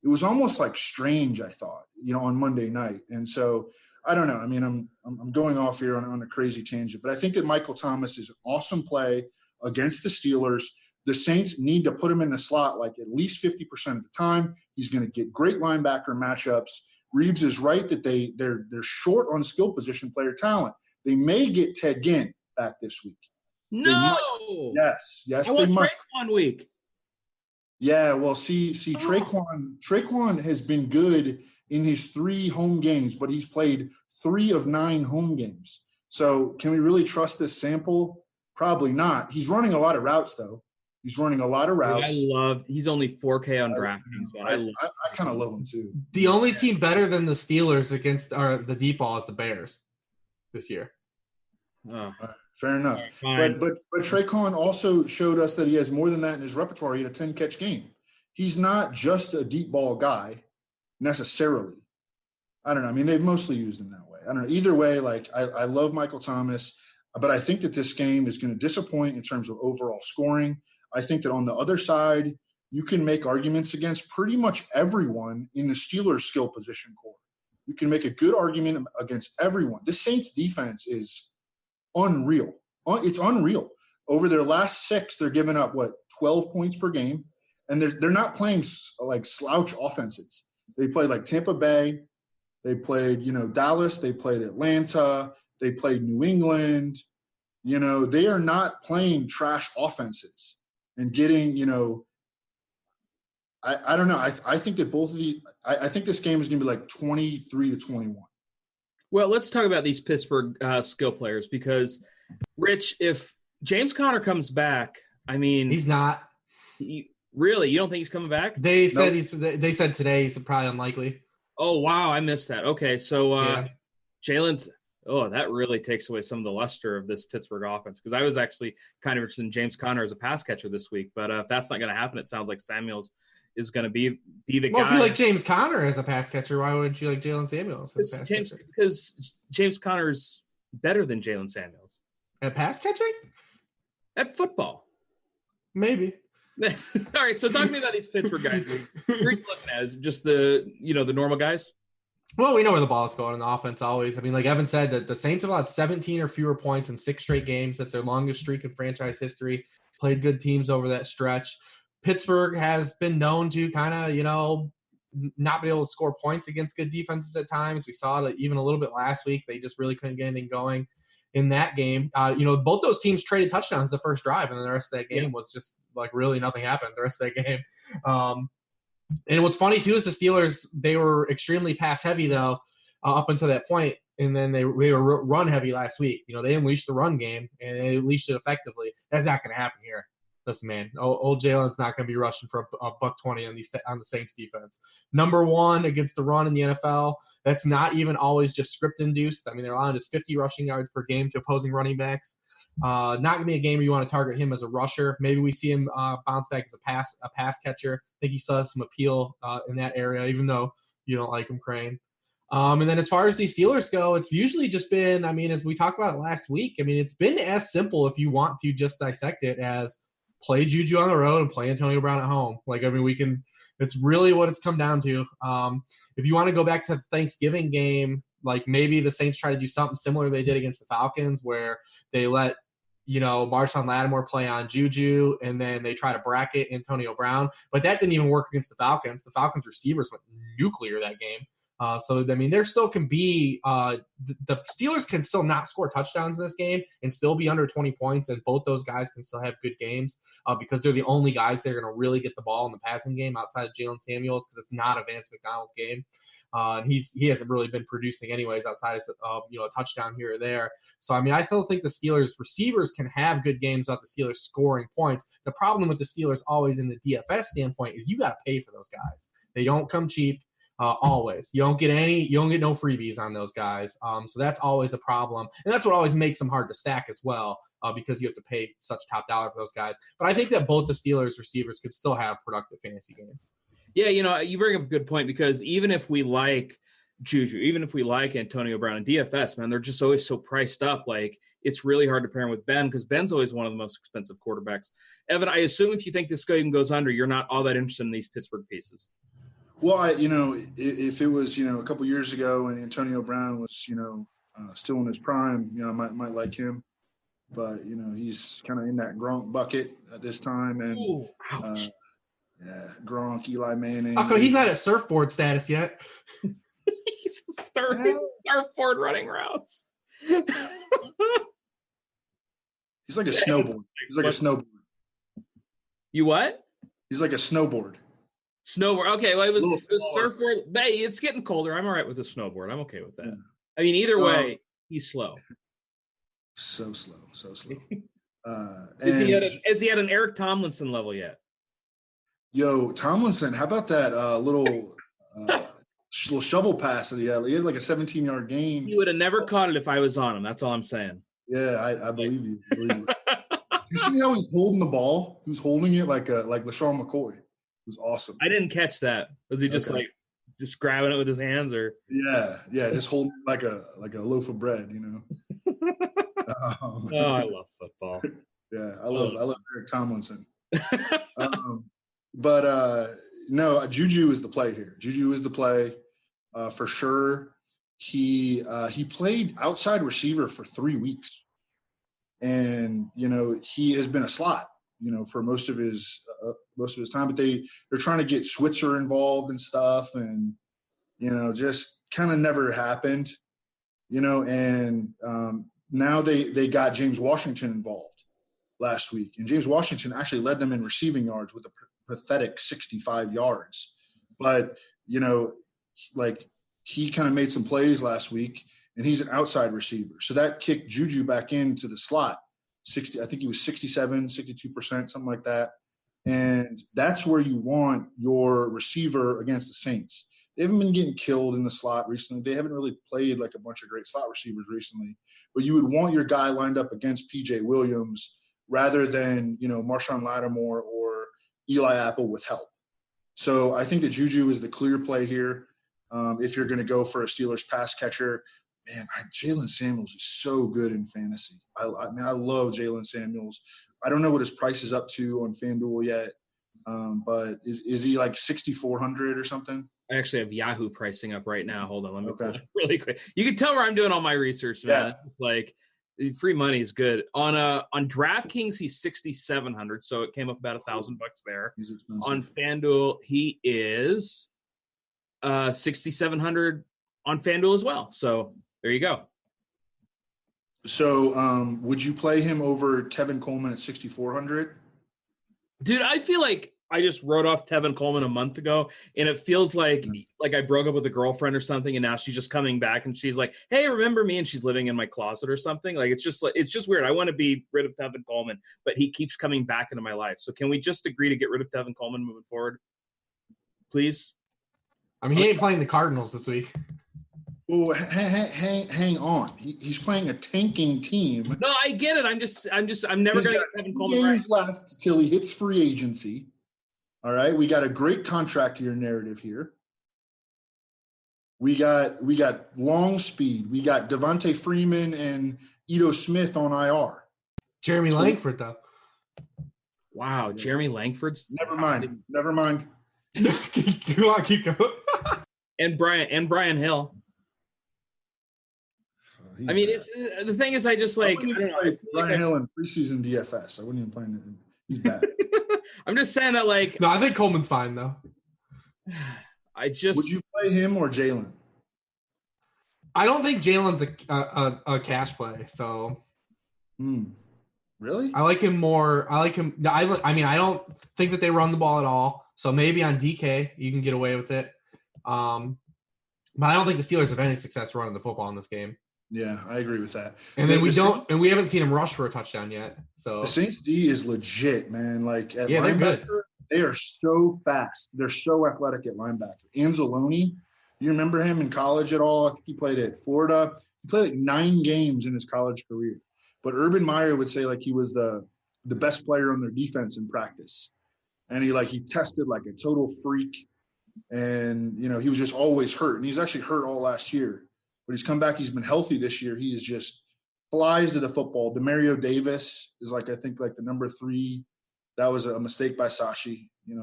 It was almost like strange, I thought, on Monday night. And so I don't know. I mean, I'm going off here on a crazy tangent, but I think that Michael Thomas is an awesome play against the Steelers. The Saints need to put him in the slot like at least 50% of the time. He's going to get great linebacker matchups. Reeves is right that they're short on skill position player talent. They may get Ted Ginn back this week. No. Yes, I want Traquan week. Yeah, well, see, Traquan has been good in his 3 home games, but he's played 3 of 9 home games. So can we really trust this sample? Probably not. He's running a lot of routes, though. He's running a lot of routes. He's only 4K on DraftKings. I kind of love him too. The only team better than the Steelers against the deep ball is the Bears this year. Fair enough. But Traquan also showed us that he has more than that in his repertoire. He had a 10-catch game. He's not just a deep ball guy necessarily. I don't know. I mean, they've mostly used him that way. I don't know. Either way, like I love Michael Thomas, but I think that this game is going to disappoint in terms of overall scoring. I think that on the other side, you can make arguments against pretty much everyone in the Steelers' skill position core. You can make a good argument against everyone. The Saints' defense is unreal. It's unreal. Over their last 6, they're giving up, 12 points per game, and they're not playing like slouch offenses. They played like Tampa Bay. They played, Dallas. They played Atlanta. They played New England. They are not playing trash offenses. And getting, I don't know. I think that both of the – I think this game is going to be like 23-21. Well, let's talk about these Pittsburgh skill players because, Rich, if James Conner comes back. I mean, He's not. Really? You don't think he's coming back? They said They said today he's probably unlikely. Oh wow, I missed that. Okay, so Yeah. Jalen's. Oh, that really takes away some of the luster of this Pittsburgh offense, because I was actually kind of interested in James Conner as a pass catcher this week. But if that's not going to happen, it sounds like Samuels is going to be the guy. If you like James Conner as a pass catcher, why wouldn't you like Jalen Samuels as a pass catcher? Because James Conner's better than Jalen Samuels at pass catching. At football, maybe. All right, so talk to me about these Pittsburgh guys. Who are you looking at? Is it just the normal guys? Well, we know where the ball is going in the offense always. I mean, like Evan said, that the Saints have allowed 17 or fewer points in 6 straight games. That's their longest streak in franchise history. Played good teams over that stretch. Pittsburgh has been known to kind of, not be able to score points against good defenses at times. We saw it even a little bit last week. They just really couldn't get anything going in that game. Both those teams traded touchdowns the first drive, and then the rest of that game was just like really nothing happened the rest of that game. And what's funny too is the Steelers, they were extremely pass heavy though up until that point, and then they were run heavy last week. They unleashed the run game and they unleashed it effectively. That's not going to happen here. Listen, man, old Jalen's not going to be rushing for a $120 on the Saints defense. Number 1 against the run in the NFL. That's not even always just script induced. I mean, they're allowing just 50 rushing yards per game to opposing running backs. Not going to be a game where you want to target him as a rusher. Maybe we see him bounce back as a pass catcher. I think he still has some appeal in that area, even though you don't like him, Crane. And then as far as these Steelers go, it's usually just been, as we talked about it last week, it's been as simple, if you want to just dissect it, as play Juju on the road and play Antonio Brown at home. It's really what it's come down to. If you want to go back to the Thanksgiving game, like maybe the Saints try to do something similar they did against the Falcons, where they let Marshawn Lattimore play on Juju, and then they try to bracket Antonio Brown. But that didn't even work against the Falcons. The Falcons receivers went nuclear that game. There still can be the Steelers can still not score touchdowns in this game and still be under 20 points, and both those guys can still have good games because they're the only guys that are going to really get the ball in the passing game outside of Jalen Samuels, because it's not a Vance McDonald game. He hasn't really been producing anyways outside of a touchdown here or there. So, I still think the Steelers receivers can have good games without the Steelers scoring points. The problem with the Steelers always in the DFS standpoint is you got to pay for those guys. They don't come cheap. Always. You don't get no freebies on those guys. So that's always a problem. And that's what always makes them hard to stack as well, because you have to pay such top dollar for those guys. But I think that both the Steelers receivers could still have productive fantasy games. Yeah, you bring up a good point, because even if we like Juju, even if we like Antonio Brown and DFS, man, they're just always so priced up. Like, it's really hard to pair him with Ben, because Ben's always one of the most expensive quarterbacks. Evan, I assume if you think this game goes under, you're not all that interested in these Pittsburgh pieces. Well, if it was, a couple years ago and Antonio Brown was, still in his prime, I might like him. But, he's kind of in that Gronk bucket at this time. And, ooh, ouch. Gronk, Eli Manning. How come he's not at surfboard status yet? He's surfboard running routes. He's like a snowboard. He's like a snowboard. You what? He's like a snowboard. Snowboard. Okay, well, it was surfboard. Hey, it's getting colder. I'm all right with the snowboard. I'm okay with that. Yeah. Either way, he's slow. So slow. Is he at an Eric Tomlinson level yet? Yo, Tomlinson, how about that little shovel pass that he had? He had like a 17-yard gain. He would have never caught it if I was on him. That's all I'm saying. Yeah, I believe you. You see how he's holding the ball? He was holding it like LaShawn McCoy. It was awesome. I didn't catch that. Was he just just grabbing it with his hands, or? Yeah, just holding it like a loaf of bread, Oh, I love football. Yeah, I love Eric Tomlinson. No, Juju is the play here. Juju is the play for sure. He played outside receiver for 3 weeks, and he has been a slot, for most of his time. But they're trying to get Switzer involved and stuff, and just kind of never happened, And now they got James Washington involved last week, and James Washington actually led them in receiving yards with a pathetic 65 yards. But he kind of made some plays last week, and he's an outside receiver, so that kicked Juju back into the slot. 60. I think he was 67, 62%, something like that. And that's where you want your receiver against the Saints. They haven't been getting killed in the slot recently. They haven't really played like a bunch of great slot receivers recently. But you would want your guy lined up against P.J. Williams rather than, Marshawn Lattimore or Eli Apple with help. So I think that Juju is the clear play here. If you're going to go for a Steelers pass catcher, man, Jalen Samuels is so good in fantasy. I love Jalen Samuels. I don't know what his price is up to on FanDuel yet, but is he like 6,400 or something? I actually have Yahoo pricing up right now. Hold on, let me pull it really quick. You can tell where I'm doing all my research, man. Yeah. Like free money is good. On DraftKings, he's 6,700, so it came up about $1,000 there. On FanDuel, he is 6,700 on FanDuel as well. So there you go. So would you play him over Tevin Coleman at 6,400? Dude, I feel like I just wrote off Tevin Coleman a month ago, and it feels like I broke up with a girlfriend or something, and now she's just coming back, and she's like, "Hey, remember me?" And she's living in my closet or something. Like it's just weird. I want to be rid of Tevin Coleman, but he keeps coming back into my life. So can we just agree to get rid of Tevin Coleman moving forward, please? I mean, he ain't playing the Cardinals this week. Well, hang on. He's playing a tanking team. No, I get it. I'm never going to get Tevin Coleman right. Left till he hits free agency. All right, we got a great contract year narrative here. We got long speed. We got Devontae Freeman and Ito Smith on IR. Jeremy Langford, though. Wow, Jeremy Langford's. Never mind. You want to keep going? and Brian Hill. I mean, it's the thing is, I don't know. Brian Hill in preseason DFS. I wouldn't even play him. He's bad. I'm just saying that, like. No, I think Coleman's fine though. Would you play him or Jalen? I don't think Jalen's a cash play. So. Really? I like him more. I mean, I don't think that they run the ball at all. So maybe on DK you can get away with it. But I don't think the Steelers have any success running the football in this game. Yeah, I agree with that. And then we haven't seen him rush for a touchdown yet. So the Saints D is legit, man. Like at they're good. They are so fast. They're so athletic at linebacker. Anzalone, you remember him in college at all? I think he played at Florida. He played like 9 games in his college career. But Urban Meyer would say like he was the best player on their defense in practice. And he tested like a total freak. And, he was just always hurt. And he was actually hurt all last year. But he's come back. He's been healthy this year. He is just flies to the football. Demario Davis is I think the number 3. That was a mistake by Sashi. He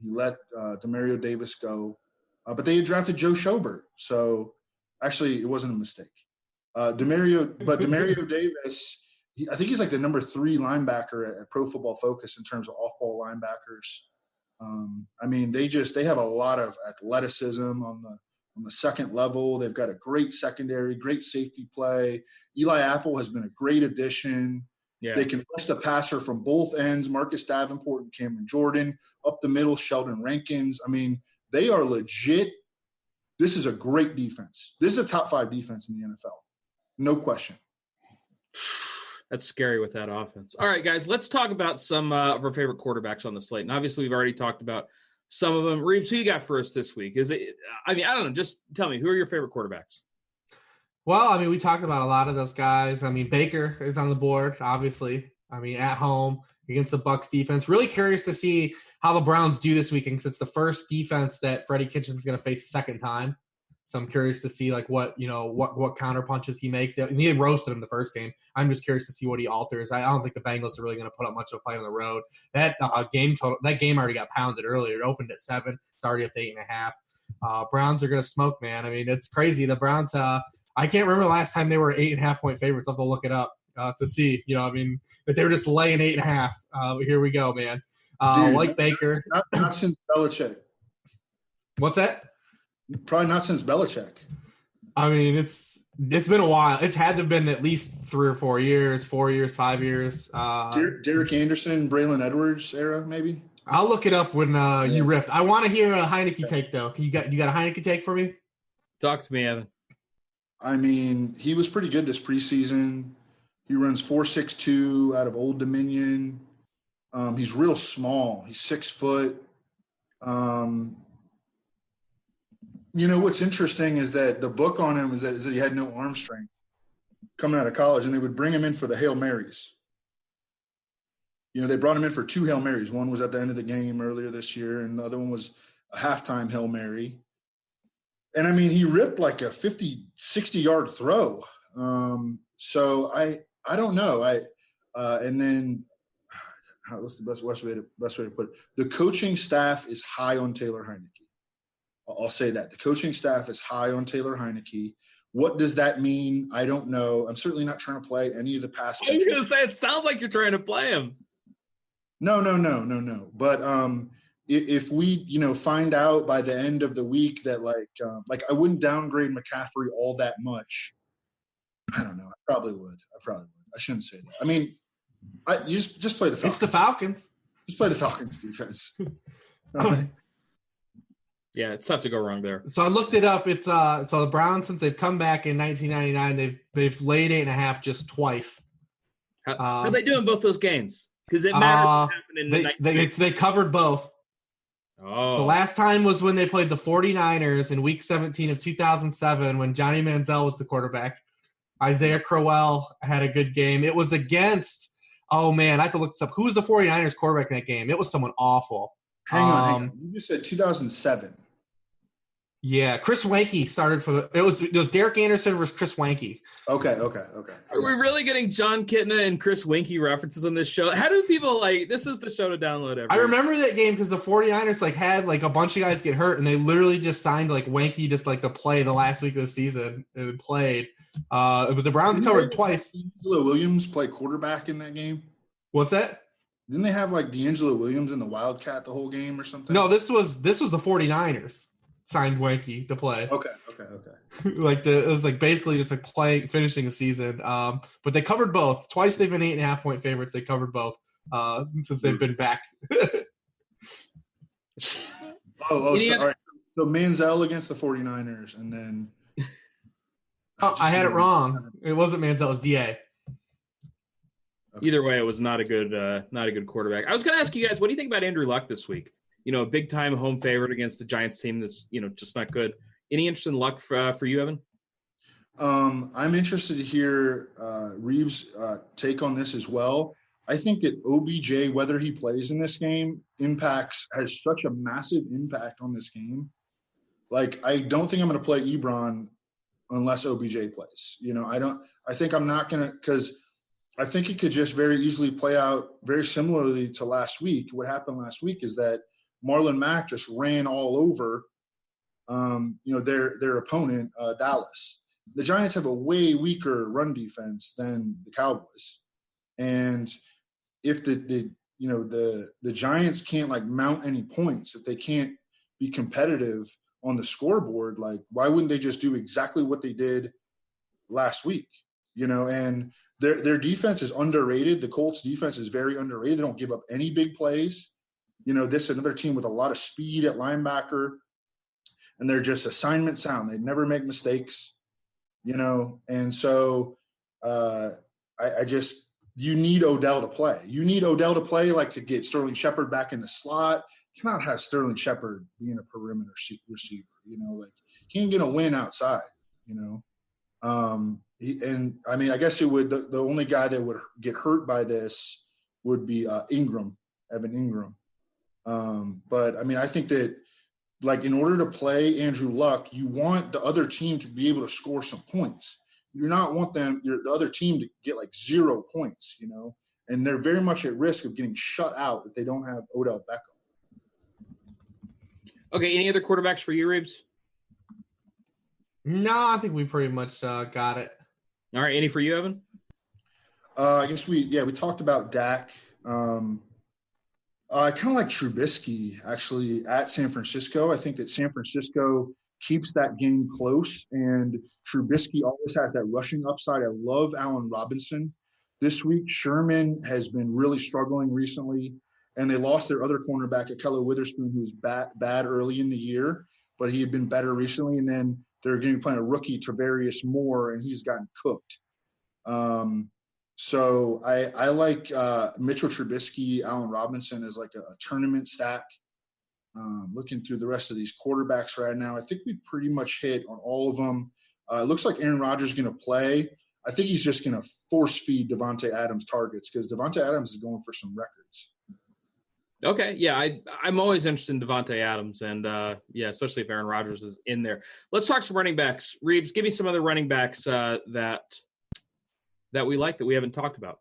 let Demario Davis go. But they had drafted Joe Schobert. So actually it wasn't a mistake. Demario Davis, I think he's like the number 3 linebacker at Pro Football Focus in terms of off-ball linebackers. I mean, they have a lot of athleticism on the second level. They've got a great secondary, great safety play. Eli Apple has been a great addition. Yeah. They can rush the passer from both ends, Marcus Davenport and Cameron Jordan. Up the middle, Sheldon Rankins. I mean, they are legit. This is a great defense. This is a top 5 defense in the NFL. No question. That's scary with that offense. All right, guys, let's talk about some of our favorite quarterbacks on the slate. And obviously, we've already talked about some of them. Reeves, who you got for us this week? I don't know. Just tell me, who are your favorite quarterbacks? Well, I mean, we talked about a lot of those guys. I mean, Baker is on the board, obviously. I mean, at home against the Bucs defense. Really curious to see how the Browns do this weekend because it's the first defense that Freddie Kitchens is going to face a second time. So I'm curious to see what counter punches he makes. And he had roasted him the first game. I'm just curious to see what he alters. I don't think the Bengals are really going to put up much of a fight on the road. That game already got pounded earlier. It opened at 7. It's already up to 8.5. Browns are going to smoke, man. I mean, it's crazy. The Browns. I can't remember the last time they were 8.5 point favorites. I'll have to look it up to see. That they were just laying 8.5. Here we go, man. Like Baker. Not since Belichick. What's that? Probably not since Belichick. I mean, it's been a while. It's had to have been at least 3 or 4 years, 4 years, 5 years. Derek Anderson, Braylon Edwards era, maybe. I'll look it up when you riff. I want to hear a Heineke take though. You got a Heineke take for me? Talk to me, Evan. I mean, he was pretty good this preseason. He runs 4.62 out of Old Dominion. He's real small. He's 6 foot. What's interesting is that the book on him is that he had no arm strength coming out of college, and they would bring him in for the Hail Marys. They brought him in for 2 Hail Marys. One was at the end of the game earlier this year, and the other one was a halftime Hail Mary. And, he ripped like a 50, 60-yard throw. So I don't know. And then what's the best way to put it? The coaching staff is high on Taylor Heineke. I'll say that. The coaching staff is high on Taylor Heineke. What does that mean? I don't know. I'm certainly not trying to play any of the past. I was going to say, it sounds like you're trying to play him. No. But if we, find out by the end of the week that I wouldn't downgrade McCaffrey all that much. I don't know. I probably would. I shouldn't say that. You just play the Falcons. It's the Falcons. Just play the Falcons defense. Yeah, it's tough to go wrong there. So I looked it up. It's so the Browns, since they've come back in 1999, they've laid 8.5 just twice. How'd they do in both those games? Because it matters what happened in they covered both. Oh. The last time was when they played the 49ers in Week 17 of 2007 when Johnny Manziel was the quarterback. Isaiah Crowell had a good game. It was against I have to look this up. Who was the 49ers quarterback in that game? It was someone awful. Hang on. You just said 2007. Yeah, Chris Wanke started for it was Derek Anderson versus Chris Wanke. Okay. Are we really getting John Kitna and Chris Wanke references on this show? How do people this is the show to download I remember that game because the 49ers had a bunch of guys get hurt and they literally just signed Wanke just to play the last week of the season and played. But the Browns covered twice. D'Angelo Williams play quarterback in that game. What's that? Didn't they have D'Angelo Williams in the Wildcat the whole game or something? No, this was the 49ers signed Wanke to play. Okay. It was basically just playing, finishing a season. But they covered both. Twice they've been 8.5-point favorites. They covered both since they've been back. All right. So Manziel against the 49ers, and then I had it wrong. It wasn't Manziel. It was DA. Okay. Either way, it was not a good quarterback. I was going to ask you guys, what do you think about Andrew Luck this week? A big time home favorite against the Giants team that's just not good. Any interest in Luck for you, Evan? I'm interested to hear Reeves' take on this as well. I think that OBJ, whether he plays in this game, has such a massive impact on this game. I don't think I'm going to play Ebron unless OBJ plays. I think I'm not going to, because I think it could just very easily play out very similarly to last week. What happened last week is that Marlon Mack just ran all over, their opponent, Dallas. The Giants have a way weaker run defense than the Cowboys, and if the Giants can't like mount any points, if they can't be competitive on the scoreboard, like why wouldn't they just do exactly what they did last week? And their defense is underrated. The Colts defense is very underrated. They don't give up any big plays. This is another team with a lot of speed at linebacker, and they're just assignment sound. They never make mistakes, and so you need Odell to play. You need Odell to play, to get Sterling Shepard back in the slot. You cannot have Sterling Shepard being a perimeter receiver, he ain't going to win outside, I guess it would, the only guy that would get hurt by this would be Evan Ingram. But I think that in order to play Andrew Luck, you want the other team to be able to score some points. You do not want the other team to get 0 points, and they're very much at risk of getting shut out if they don't have Odell Beckham. Okay. Any other quarterbacks for you, Reeves? No, I think we pretty much got it. All right. Any for you, Evan? I guess we talked about Dak. I kind of like Trubisky actually at San Francisco. I think that San Francisco keeps that game close, and Trubisky always has that rushing upside. I love Allen Robinson. This week, Sherman has been really struggling recently, and they lost their other cornerback, Akello Witherspoon, who was bad early in the year, but he had been better recently. And then they're going to be playing a rookie, Tavarius Moore, and he's gotten cooked. So I like Mitchell Trubisky, Allen Robinson as like a tournament stack. Looking through the rest of these quarterbacks right now, I think we pretty much hit on all of them. It looks like Aaron Rodgers is going to play. I think he's just going to force feed Devontae Adams targets because Devontae Adams is going for some records. Okay, yeah, I'm always interested in Devontae Adams, and especially if Aaron Rodgers is in there. Let's talk some running backs. Reeves, give me some other running backs that we like that we haven't talked about.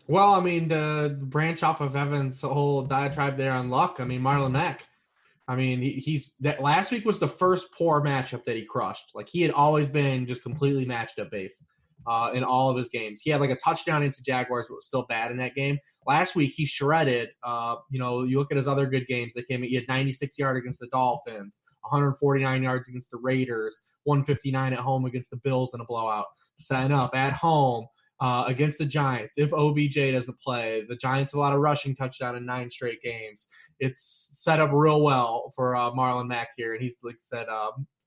Well, I mean, the branch off of Evan's whole diatribe there on luck. I mean, Marlon Mack. I mean, he's that last week was the first poor matchup that he crushed. Like he had always been just completely matched up based in all of his games. He had like a touchdown into Jaguars, but was still bad in that game. Last week he shredded. You look at his other good games that came. He had 96 yards against the Dolphins, 149 yards against the Raiders, 159 at home against the Bills in a blowout. Setting up at home against the Giants. If OBJ doesn't play, the Giants have a lot of rushing touchdown in 9 straight games. It's set up real well for Marlon Mack here. And he's, like I said,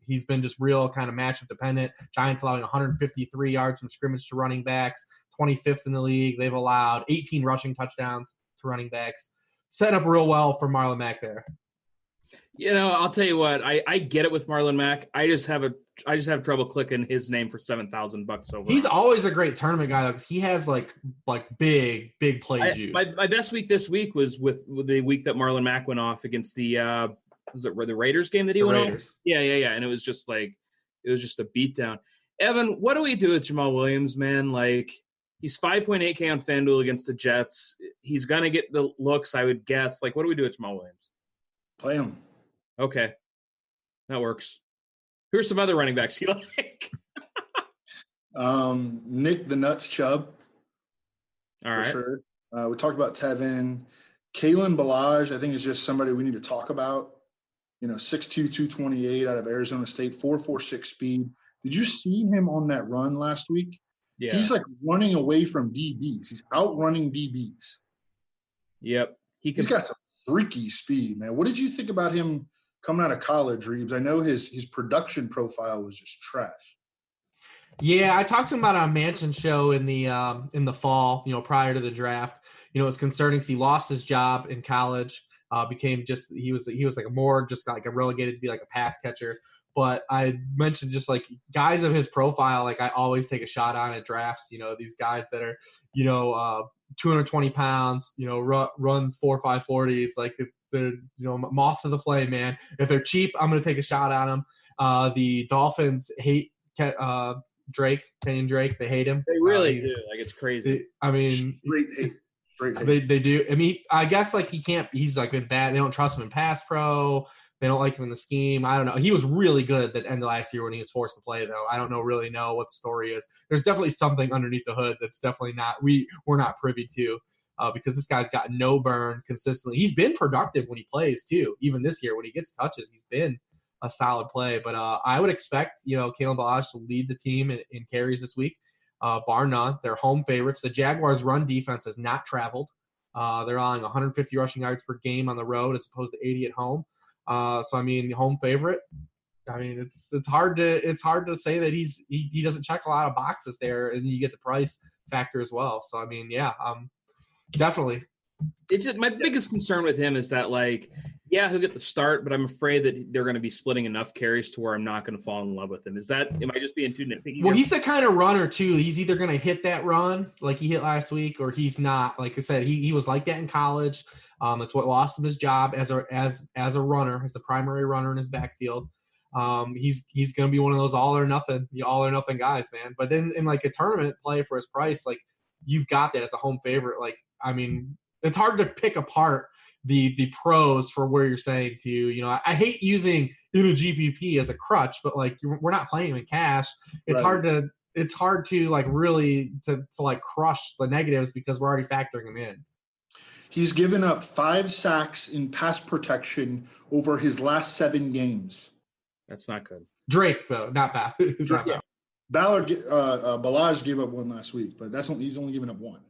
he's been just real kind of matchup dependent. Giants allowing 153 yards from scrimmage to running backs, 25th in the league. They've allowed 18 rushing touchdowns to running backs. Set up real well for Marlon Mack there. You know, I'll tell you what, I get it with Marlon Mack. I just have trouble clicking his name for $7,000 over. He's always a great tournament guy though, because he has like big play juice. My best week this week was with the week that Marlon Mack went off against the was it the Raiders game that he went off? Yeah, and it was just a beatdown. Evan, what do we do with Jamal Williams, man? Like he's 5.8K on FanDuel against the Jets. He's gonna get the looks, I would guess. Like, what do we do with Jamal Williams? Play him. Okay, that works. Who are some other running backs you like? Nick the Nuts Chubb. All right. Sure. We talked about Tevin. Kalen Ballage, I think, is just somebody we need to talk about. 6'2", 228 out of Arizona State, 4.46 speed. Did you see him on that run last week? Yeah. He's like running away from DBs. He's outrunning DBs. Yep. He's got some freaky speed, man. What did you think about him coming out of college, Reeves? I know his production profile was just trash. Yeah, I talked to him about a Mansion show in the fall, prior to the draft. It's concerning because he lost his job in college, became just he was like a relegated to be like a pass catcher. But I mentioned just like guys of his profile, like I always take a shot on at drafts. These guys that are 220 pounds, run 4.5 40s, like they're moth to the flame, man. If they're cheap, I'm going to take a shot on them. The Dolphins hate Kenyon Drake. They hate him. They really do. Like it's crazy. I mean, Straight hate. They do. I mean, I guess like he can't. He's like been bad. They don't trust him in pass pro. They don't like him in the scheme. I don't know. He was really good at the end of last year when he was forced to play, though. I don't really know what the story is. There's definitely something underneath the hood that's definitely not we're not privy to, because this guy's got no burn consistently. He's been productive when he plays too. Even this year when he gets touches, he's been a solid play. But I would expect Kalen Ballage to lead the team in carries this week, bar none. They're home favorites. The Jaguars' run defense has not traveled. They're allowing 150 rushing yards per game on the road as opposed to 80 at home. So I mean, home favorite. I mean, it's hard to say that he doesn't check a lot of boxes there, and you get the price factor as well. So I mean, yeah, definitely. It's just my biggest concern with him is that he'll get the start, but I'm afraid that they're going to be splitting enough carries to where I'm not going to fall in love with him. Am I just being too nitpicky? Well, he's the kind of runner too. He's either going to hit that run like he hit last week, or he's not. Like I said, he was like that in college. It's what lost him his job as a runner, as the primary runner in his backfield. He's going to be one of those all or nothing guys, man. But then in like a tournament play for his price, like you've got that as a home favorite. Like, I mean, it's hard to pick apart the pros for where you're saying to, I hate using in a GPP as a crutch, but like we're not playing him in cash. It's right. It's hard to like really to like crush the negatives because we're already factoring them in. He's given up 5 sacks in pass protection over his last 7 games. That's not good. Drake, though, not bad. Ballage gave up 1 last week, but he's only given up 1.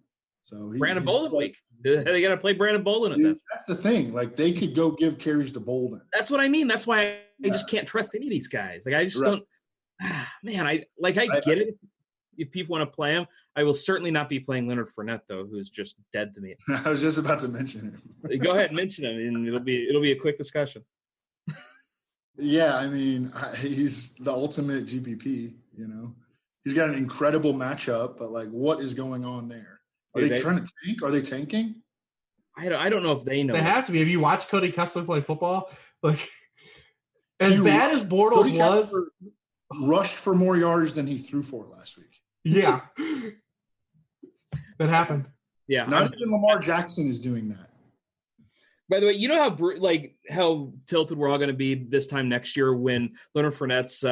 So Brandon Bolden week. They got to play Brandon Bolden at that. That's the thing. Like they could go give carries to Bolden. That's what I mean. That's why I just can't trust any of these guys. Like I just don't. Man, I get it. if people want to play him. I will certainly not be playing Leonard Fournette, though, who's just dead to me. I was just about to mention him. Go ahead, mention him, and it'll be a quick discussion. Yeah, I mean, he's the ultimate GPP, you know. He's got an incredible matchup, but, like, what is going on there? Are they trying to tank? Are they tanking? I don't know if they know. They have to be. Have you watched Cody Kessler play football? Like, as bad as Bortles was, rushed for more yards than he threw for last week. Yeah, that happened. Yeah, not even Lamar Jackson is doing that. By the way, you know how tilted we're all going to be this time next year when Leonard Fournette's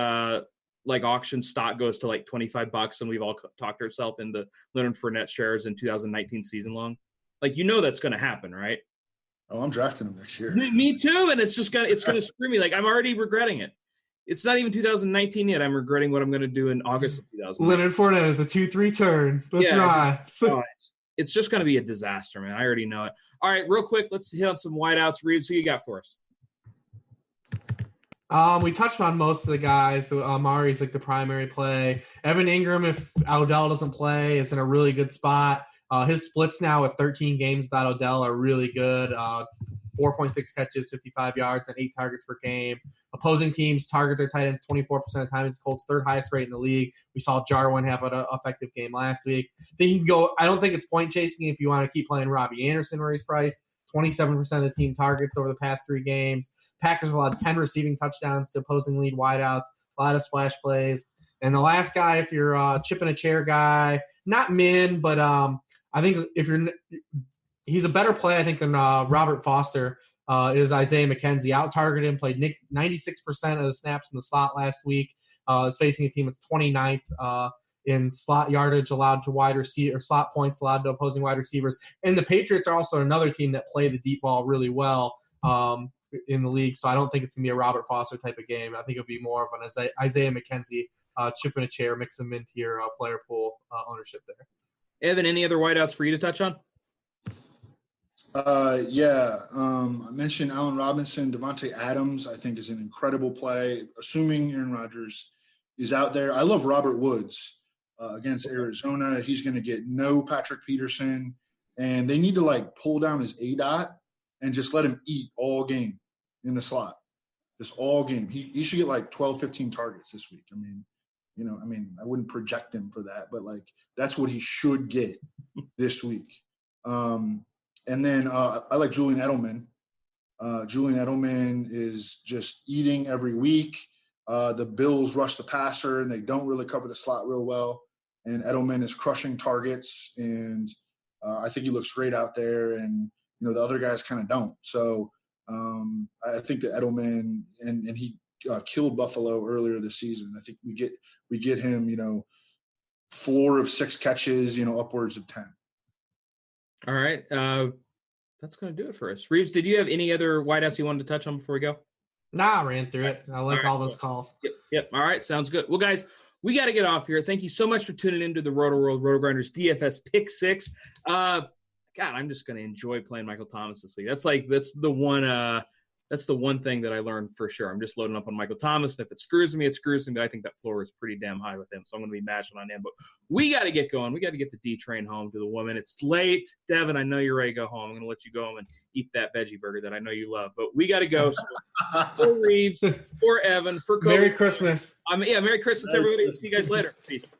auction stock goes to like $25, and we've all talked ourselves into Leonard Fournette shares in 2019 season long. Like, you know that's going to happen, right? Oh, I'm drafting him next year. Me too, and it's going to screw me. Like, I'm already regretting it. It's not even 2019 yet. I'm regretting what I'm going to do in August of 2019. Leonard Fournette is the 2-3 turn. Let's ride. It's just going to be a disaster, man. I already know it. All right, real quick, let's hit on some wideouts. Reeves, who you got for us? We touched on most of the guys. So Amari's like the primary play. Evan Ingram, if Odell doesn't play, is in a really good spot. His splits now with 13 games without Odell are really good. 4.6 catches, 55 yards, and 8 targets per game. Opposing teams target their tight ends 24% of the time. It's Colts' third highest rate in the league. We saw Jarwin have an effective game last week. I don't think it's point chasing if you want to keep playing Robbie Anderson where he's priced. 27% of the team targets over the past 3 games. Packers allowed 10 receiving touchdowns to opposing lead wideouts. A lot of splash plays. And the last guy, if you're a chip in a chair guy, not Min, but I think he's a better play, I think, than Robert Foster, is Isaiah McKenzie. Out-targeted and played 96% of the snaps in the slot last week. Is facing a team that's 29th in slot yardage allowed to wide receiver, or slot points allowed to opposing wide receivers. And the Patriots are also another team that play the deep ball really well in the league. So I don't think it's going to be a Robert Foster type of game. I think it'll be more of an Isaiah McKenzie chip in a chair, mix them into your player pool ownership there. Evan, any other wideouts for you to touch on? I mentioned Allen Robinson. Devontae Adams, I think, is an incredible play, assuming Aaron Rodgers is out there. I love Robert Woods against Arizona. He's going to get no Patrick Peterson, and they need to, pull down his ADOT and just let him eat all game in the slot, just all game. He should get 12, 15 targets this week. I wouldn't project him for that, but that's what he should get this week. And then I like Julian Edelman. Julian Edelman is just eating every week. The Bills rush the passer, and they don't really cover the slot real well. And Edelman is crushing targets, and I think he looks great out there. And the other guys kind of don't. So I think that Edelman and he killed Buffalo earlier this season. I think we get him, floor of 6 catches, upwards of 10. All right. That's going to do it for us. Reeves, did you have any other wideouts you wanted to touch on before we go? Nah, I ran through it. I like all those calls. Yep. All right. Sounds good. Well, guys, we got to get off here. Thank you so much for tuning into the Rotoworld RotoGrinders DFS Pick 6. God, I'm just going to enjoy playing Michael Thomas this week. That's the one thing that I learned for sure. I'm just loading up on Michael Thomas, and if it screws me, it screws me. But I think that floor is pretty damn high with him, so I'm going to be mashing on him. But we got to get going. We got to get the D train home to the woman. It's late. Devin, I know you're ready to go home. I'm going to let you go home and eat that veggie burger that I know you love. But we got to go. So for Reeves, for Evan, for Kobe. Merry Christmas. Merry Christmas, everybody. We'll see you guys later. Peace.